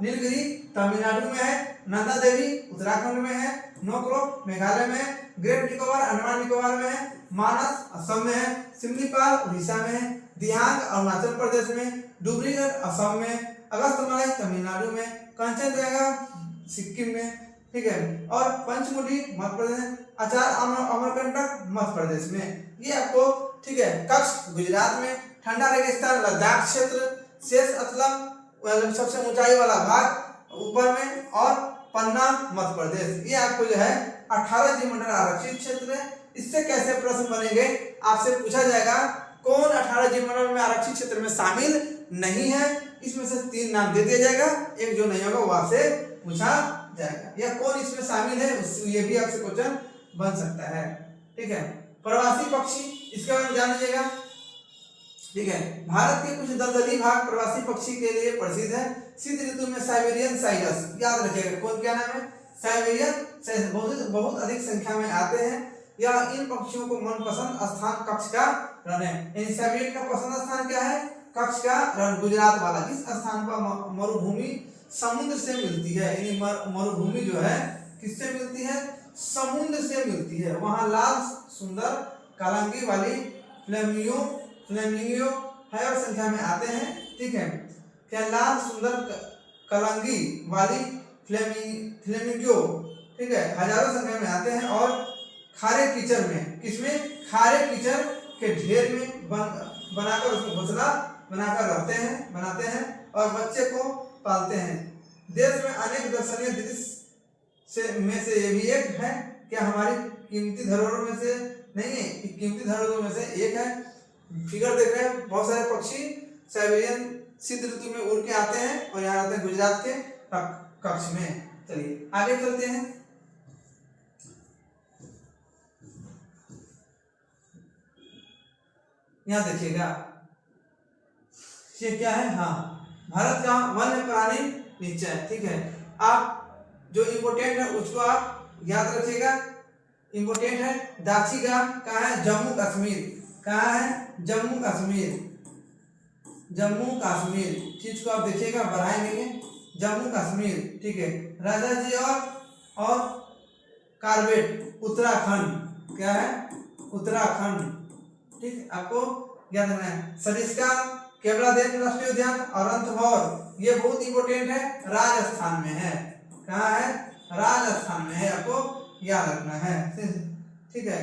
नीलगिरी तमिलनाडु में है, नंदा देवी उत्तराखंड में है, नोक्रेक मेघालय में है, ग्रेट निकोबार अंडमान निकोबार में है, मानस असम में है, सिमलीपाल उड़ीसा में है, दिहांग अरुणाचल प्रदेश में, डुब्रीगढ़ असम में, अगस्तमालाई तमिलनाडु में, कंचनजंगा सिक्किम में, ठीक है, और पंचमुंडी मध्य प्रदेश, आचार अमरकंटक मध्य प्रदेश में, ये आपको, ठीक है। कच्छ गुजरात में, ठंडा रेगिस्तान लद्दाख क्षेत्र, शेष अतलम सबसे ऊंचाई वाला भाग ऊपर में, और पन्ना मध्य प्रदेश, ये आपको जो है 18 जीव मंडल आरक्षित क्षेत्र है। इससे कैसे प्रश्न बनेंगे, आपसे पूछा जाएगा कौन 18 जीव मंडल में आरक्षित क्षेत्र में शामिल नहीं है, इसमें से 3 नाम दे दिया जाएगा, एक जो नहीं होगा वो आपसे पूछा जाएगा, या कौन इसमें शामिल है, ये भी आपसे क्वेश्चन बन सकता है। ठीक है, प्रवासी पक्षी, इसके बारे में जान लीजिएगा। ठीक है, भारत के कुछ दलदली भाग प्रवासी पक्षी के लिए प्रसिद्ध है। शीत ऋतु में साइबेरियन साइरस, याद रखिएगा कौन, क्या नाम है, साइबेरियन साइरस, बहुत अधिक संख्या में आते हैं। यह इन पक्षियों को मनपसंद स्थान कक्ष का रन है। इन साइबेरियन का पसंद स्थान क्या है, कक्ष का रन, गुजरात वाला, जिस स्थान पर मरुभूमि समुद्र से मिलती है। यानी मरुभूमि जो है किससे मिलती है, समुद्र से मिलती है। वहां लाल सुंदर कालंगी वाली फ्लेमिंगो है और संख्या में आते हैं। ठीक है, क्या लाल सुंदर कलंगी वाली फ्लेमिंगो, ठीक है, हजारों संख्या में आते हैं और खारे कीचड़ में, किसमें, खारे कीचड़ के ढेर में बनाकर उसको घोंसला बनाते हैं और बच्चे को पालते हैं। देश में अनेक दर्शनीय दृश्य में से ये भी एक है। क्या हमारी कीमती धरोहरों में से नहीं है, कीमती धरोहरों में से एक है। फिगर देख रहे हैं, बहुत सारे पक्षी साइबेरियन शीत ऋतु में उड़ के आते हैं और यहाँ आते हैं गुजरात के कक्ष में। चलिए आगे चलते हैं। यहाँ देखिएगा ये क्या है, हाँ, भारत का वन्य प्राणी निश्चय। ठीक है, आप जो इम्पोर्टेंट है उसको आप याद रखिएगा। इम्पोर्टेंट है, दाक्षीगाम कहाँ है, जम्मू कश्मीर, कहाँ है, जम्मू कश्मीर, जम्मू कश्मीर, चीज को आप देखिएगा, बढ़ाएंगे, जम्मू कश्मीर। ठीक है, राजा जी और कार्बेट उत्तराखंड, क्या है, उत्तराखंड। ठीक, आपको याद रखना है। सरिस्का केवलादेव राष्ट्रीय उद्यान और रणथंभौर, ये बहुत इंपॉर्टेंट है, राजस्थान में है। कहाँ है, राजस्थान में है, आपको याद रखना है। ठीक है,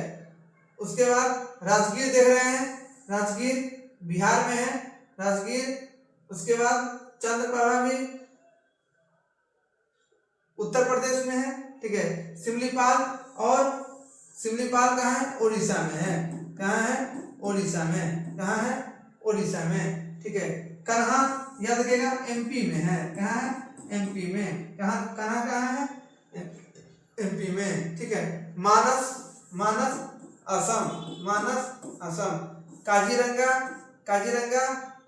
उसके बाद राजगीर देख रहे हैं, राजगीर बिहार में है, राजगीर। उसके बाद चंद्रप्रभा भी उत्तर प्रदेश में है। ठीक है, सिमलीपाल, और सिमलीपाल कहाँ है, उड़ीसा में है। कहाँ है, उड़ीसा में, कहाँ है, उड़ीसा में। ठीक है, कन्हा याद रखिएगा, एमपी में है। कहाँ है, एमपी में। कहाँ है, एमपी में। ठीक है, मानस असम, मानस असम। काजीरंगा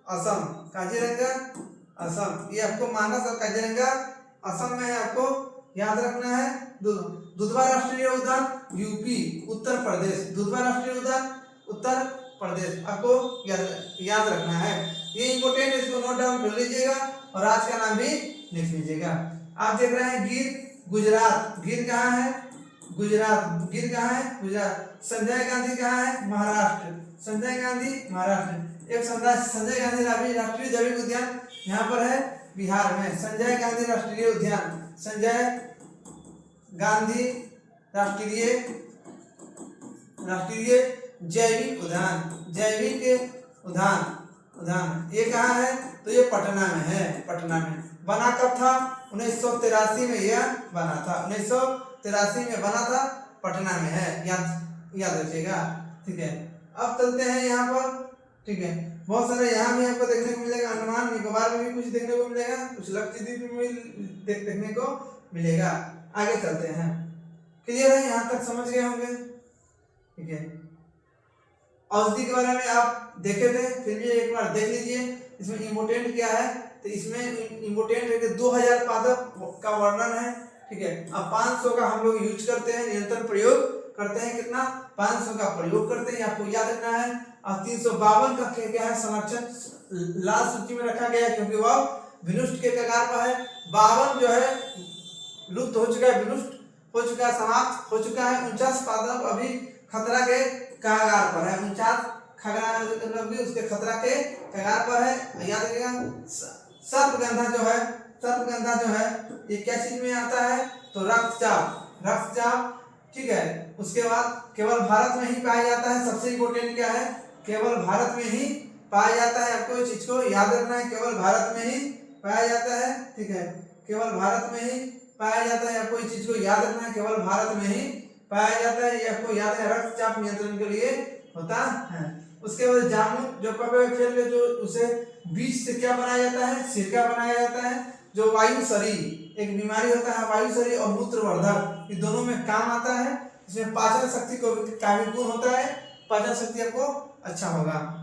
असम, काजीरंगा असम, ये आपको मानस और काजीरंगा असम में है, आपको याद रखना है। दुधवा राष्ट्रीय उद्यान यूपी, उत्तर प्रदेश, दुधवा राष्ट्रीय उद्यान उत्तर प्रदेश, आपको याद रखना है। ये इंपॉर्टेंट, इसको नोट डाउन कर लीजिएगा और आज का नाम भी लिख लीजिएगा। आप देख रहे हैं गिर, गुजरात, गिर कहाँ है, गुजरात, गिर कहाँ है, गुजरात। संजय गांधी कहाँ है, महाराष्ट्र, संजय गांधी महाराष्ट्र। एक संजय गांधी राष्ट्रीय जैविक उद्यान यहाँ पर है, बिहार में, संजय गांधी राष्ट्रीय उद्यान, संजय गांधी राष्ट्रीय जैविक उद्यान, ये कहाँ है, तो ये पटना में है, पटना में। बना कब था, 1983 में यह बना था, 1983 में बना था, पटना में है, याद रखिएगा। ठीक है, अब चलते हैं यहाँ पर। ठीक है, बहुत सारे यहाँ भी आपको देखने को मिलेगा, अंडमान निकोबार में भी कुछ देखने को मिलेगा, कुछ लक्षद्वीप में भी देखने को मिलेगा। आगे चलते हैं, क्लियर है, यहाँ तक समझ गए होंगे। ठीक है, औषधि के बारे में आप देखे थे, फिर भी एक बार देख लीजिए। इसमें इम्पोर्टेंट क्या है, तो इसमें इम्पोर्टेंट है कि 2000 पादप का वर्णन है। ठीक है, अब 500 का हम लोग यूज करते हैं, निरंतर प्रयोग करते हैं। कितना, 500 का प्रयोग करते हैं, आपको याद रखना है। और 352 का क्या है, संरक्षण लाल सूची में रखा गया है, क्योंकि वह विनुष्ट के कगार पर है। 52 जो है लुप्त हो चुका है, विनुष्ट हो चुका है, समाप्त हो चुका है। 49 पादप अभी खतरा के कगार पर है, 49 भी उसके खतरा के कगार पर है, याद रखिएगा। सर्पगंधा जो है ये क्या चीज में आता है, तो रक्तचाप। ठीक है, उसके बाद केवल भारत में ही पाया जाता है। सबसे इम्पोर्टेंट क्या है, केवल भारत में ही पाया जाता है, आपको इस चीज को याद रखना है, केवल भारत में ही पाया जाता है। ठीक है, केवल भारत में ही पाया जाता है, आपको इस चीज को याद रखना है, केवल भारत में ही पाया जाता है, ये आपको याद है, रक्तचाप नियंत्रण के लिए होता है। उसके बाद जामुन जो खेल में जो उसे बीज से क्या बनाया जाता है, सिरका बनाया जाता है। जो वायुसरी एक बीमारी होता है, वायुसरी और मूत्रवर्धक, ये दोनों में काम आता है। इसमें पाचन शक्ति को का भी गुण होता है, पाचन शक्ति आपको अच्छा होगा।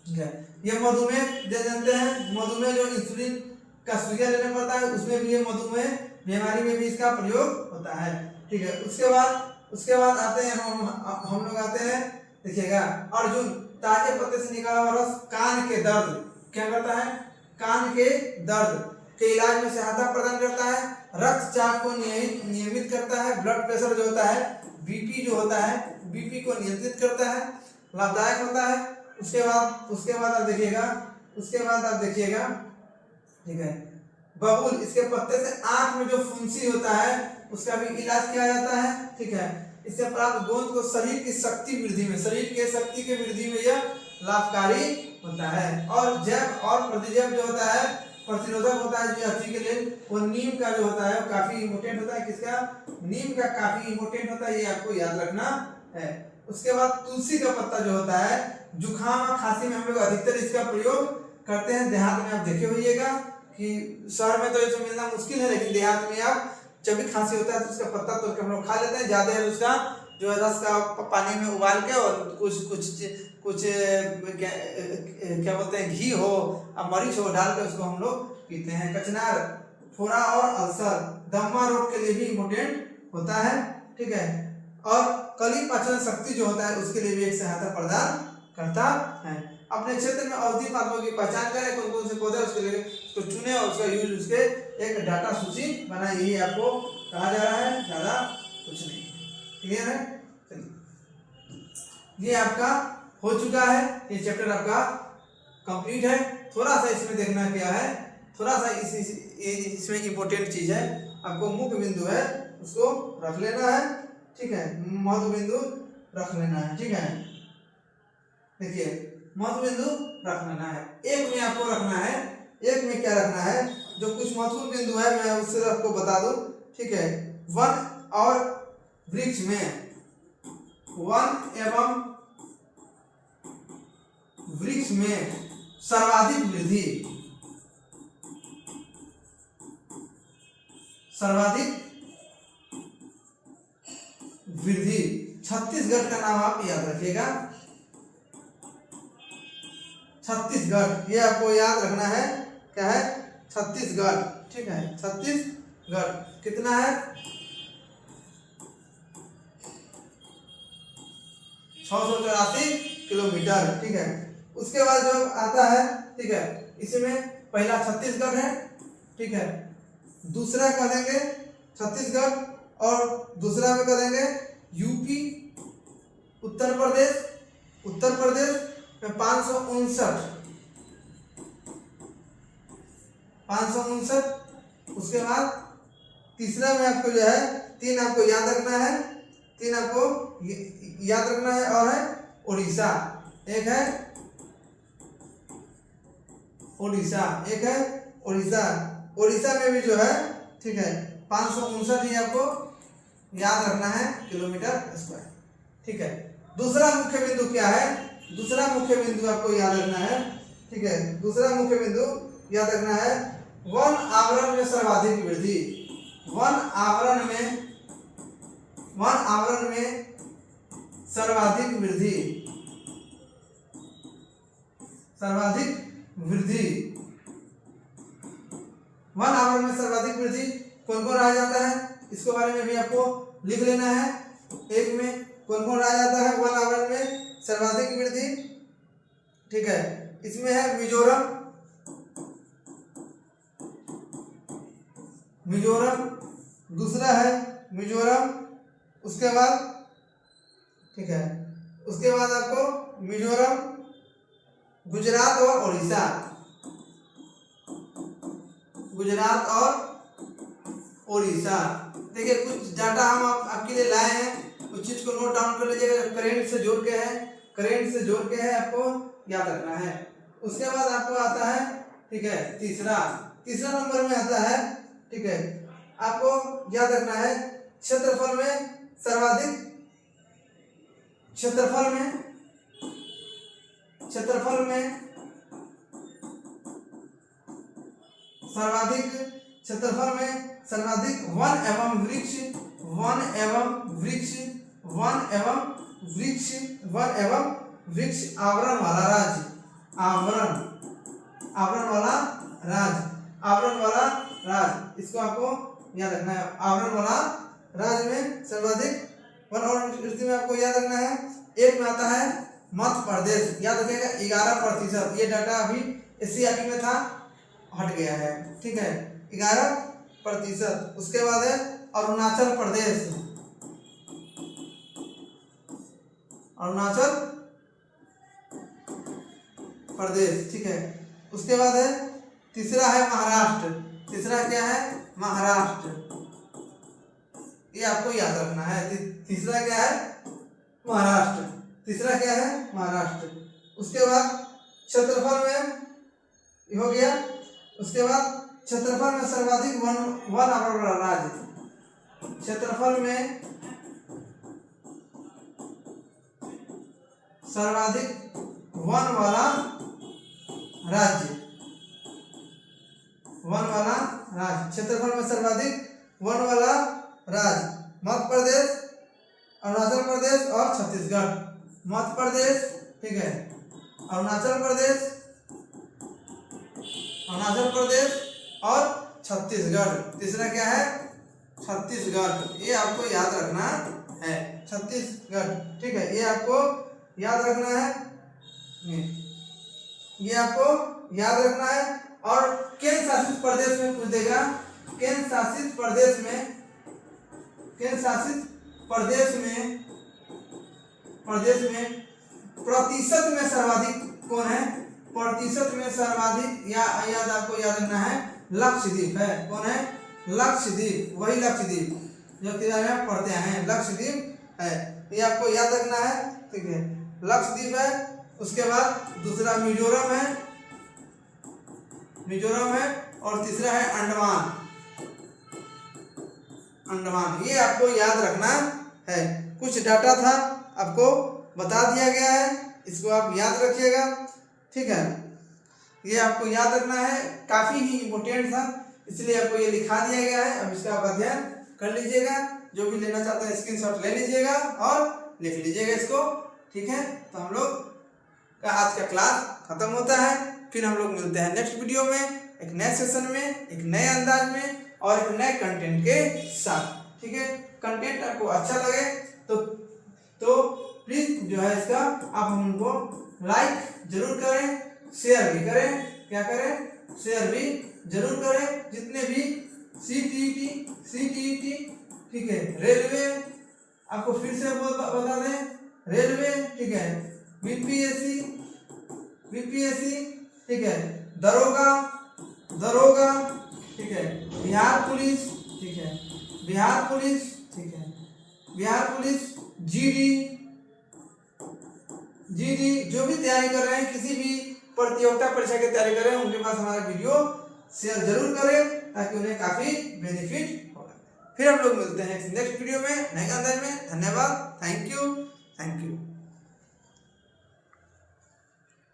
ठीक है, ये मधुमेह दे जानते हैं, मधुमेह जो इंसुलिन का सुइया लेना पड़ता है उसमें भी ये मधुमेह बीमारी में भी इसका प्रयोग होता है। ठीक है, उसके बाद आते हैं हम लोग आते हैं, देखिएगा अर्जुन, ताजे पत्ते से निकाला हुआ रस कान के दर्द क्या करता है, कान के दर्द के इलाज में सहायता प्रदान करता है, रक्तचाप को नियमित करता है, ब्लड प्रेशर जो होता है, बीपी जो होता है, बीपी को नियंत्रित करता है, लाभदायक होता है। उसके बाद आप देखिएगा, ठीक है, बबूल, इसके पत्ते से आंख में जो फुंसी होता है उसका भी इलाज किया जाता है। ठीक है, इससे प्राप्त गोंद को शरीर की शक्ति के वृद्धि में यह लाभकारी होता है। और जैव और प्रतिजैव जो होता है, प्रतिरोधक होता है जो हड्डी के लिए, वो नीम का जो होता है वो काफी इम्पोर्टेंट होता है। किसका? नीम का काफी इम्पोर्टेंट होता है, ये आपको याद रखना है। उसके बाद तुलसी का पत्ता जो होता है, जुखाम और खांसी में हम लोग अधिकतर इसका प्रयोग करते हैं। देहात में आप देखे होइएगा कि शहर में तो इसे मिलना मुश्किल है, लेकिन देहात में आप जब भी खांसी होता है तो उसका पत्ता तोड़ के हम लोग खा लेते हैं। ज्यादा है उसका जो रस का पानी में उबाल के और कुछ क्या बोलते हैं, घी हो और मरीच हो डाल के उसको हम लोग पीते हैं। कचनार फोड़ा और अल्सर, दमा रोग के लिए भी इम्पोर्टेंट होता है। ठीक है, और कली पाचन शक्ति जो होता है उसके लिए भी एक सहायता प्रदान करता है। अपने क्षेत्र में औषधि पात्रों की पहचान करें, कौन कौन से पौधे उसके लिए तो चुने और उसका यूज उसके एक डाटा सूची बनाए, यही आपको कहा जा रहा है, ज्यादा कुछ नहीं। क्लियर है? ये आपका हो चुका है, ये चैप्टर आपका कंप्लीट है। थोड़ा सा इसमें देखना क्या है, थोड़ा सा इसमें इम्पोर्टेंट चीज है, आपको मुख्य बिंदु है उसको रख लेना है। ठीक है, महत्व बिंदु रख लेना है। ठीक है, देखिए महत्व बिंदु रख लेना है। एक में आपको रखना है, एक में क्या रखना है, जो कुछ महत्वपूर्ण बिंदु है मैं उससे आपको बता दूं। ठीक है, वन और वृक्ष में, वन एवं वृक्ष में सर्वाधिक वृद्धि छत्तीसगढ़ का नाम आप याद रखिएगा, छत्तीसगढ़, ये आपको याद रखना है। क्या है? छत्तीसगढ़। ठीक है, छत्तीसगढ़ कितना है? 684 किलोमीटर। ठीक है, उसके बाद जो आता है, ठीक है, इसमें पहला छत्तीसगढ़ है। ठीक है, दूसरा कह देंगे छत्तीसगढ़ और दूसरा में कह देंगे यूपी, उत्तर प्रदेश में 559। उसके बाद तीसरा में आपको जो है तीन आपको याद रखना है, और है उड़ीसा, एक है उड़ीसा में भी जो है, ठीक है, 559 ही आपको याद रखना है किलोमीटर स्क्वायर। ठीक है, दूसरा मुख्य बिंदु क्या है? दूसरा मुख्य बिंदु आपको याद रखना है। ठीक है, दूसरा मुख्य बिंदु याद रखना है, वन आवरण में सर्वाधिक वृद्धि, वन आवरण में सर्वाधिक वृद्धि कौन कौन आ जाता है, इसके बारे में भी आपको लिख लेना है। एक में कौन कौन आ जाता है वन आवरण में सर्वाधिक वृद्धि? ठीक है, इसमें है मिजोरम, दूसरा है मिजोरम। उसके बाद, ठीक है, उसके बाद आपको मिजोरम, गुजरात और उड़ीसा। देखिए कुछ डाटा हम आपके लिए लाए हैं, उस चीज को नोट डाउन कर लीजिएगा। करेंट से जोड़ के है आपको याद रखना है। उसके बाद आपको आता है, ठीक है, तीसरा नंबर में आता है, ठीक है, आपको याद रखना है क्षेत्रफल में सर्वाधिक वन एवं वृक्ष वन एवं वृक्ष आवरण वाला राज्य, आवरण वाला राज्य, इसको आपको याद रखना है। आवरण वाला राज्य में सर्वाधिक वन और वृक्ष में आपको याद रखना है। एक में आता है मध्य प्रदेश, याद रखिएगा 11%। ये डाटा अभी एससीईआरटी में था, हट गया है, ठीक है, 11%। उसके बाद है अरुणाचल प्रदेश, ठीक है। उसके बाद है तीसरा है महाराष्ट्र। तीसरा क्या है? महाराष्ट्र, ये आपको याद रखना है। तीसरा क्या है? महाराष्ट्र। तीसरा क्या है? महाराष्ट्र। उसके बाद क्षेत्रफल में हो गया। उसके बाद क्षेत्रफल में सर्वाधिक वन आवरण वाला राज्य, क्षेत्रफल में सर्वाधिक वन वाला राज्य, क्षेत्रफल में सर्वाधिक वन वाला राज्य मध्य प्रदेश, अरुणाचल प्रदेश और छत्तीसगढ़। मध्य प्रदेश, ठीक है, अरुणाचल प्रदेश और छत्तीसगढ़। तीसरा क्या है? छत्तीसगढ़, ये आपको याद रखना है। छत्तीसगढ़, ठीक है, ये आपको याद रखना है, ये आपको याद रखना है। और केंद्र शासित प्रदेश में पूछ देगा, केंद्र शासित प्रदेश में प्रतिशत में सर्वाधिक कौन है? प्रतिशत में सर्वाधिक याद आपको याद रखना है, लक्षद्वीप है। कौन है? लक्षद्वीप, वही लक्षद्वीप जो कि पढ़ते हैं, लक्षद्वीप है, ये आपको याद रखना है, ठीक है, लक्षद्वीप है। उसके बाद दूसरा मिजोरम है और तीसरा है अंडमान, ये आपको याद रखना है। कुछ डाटा था आपको बता दिया गया है, इसको आप याद रखिएगा, ठीक है, ये आपको याद रखना है, काफी ही इम्पोर्टेंट था, इसलिए आपको ये लिखा दिया गया है। अब इसका आप अध्ययन कर लीजिएगा, जो भी लेना चाहते हैं स्क्रीनशॉट ले लीजिएगा और लिख लीजिएगा इसको, ठीक है। तो हम लोग का आज का क्लास खत्म होता है, फिर हम लोग मिलते हैं नेक्स्ट वीडियो में, एक नए सेशन में, एक नए अंदाज में और एक नए कंटेंट के साथ, ठीक है। कंटेंट आपको अच्छा लगे तो प्लीज जो है इसका आप हमको लाइक जरूर करें, शेयर भी करें, क्या करें? शेयर भी जरूर करें। जितने भी सीटीईटी, ठीक है, रेलवे, आपको फिर से बता दें, रेलवे, ठीक है, बीपीएससी, ठीक है, दरोगा, ठीक है, बिहार पुलिस, ठीक है, जीडी, जो भी तैयारी कर रहे हैं, किसी भी प्रतियोगिता परीक्षा की तैयारी कर रहे हैं, उनके पास हमारा वीडियो शेयर जरूर करें ताकि उन्हें काफी बेनिफिट होगा। फिर हम लोग मिलते हैं नेक्स्ट वीडियो में नए अंदाज में। धन्यवाद, थैंक यू।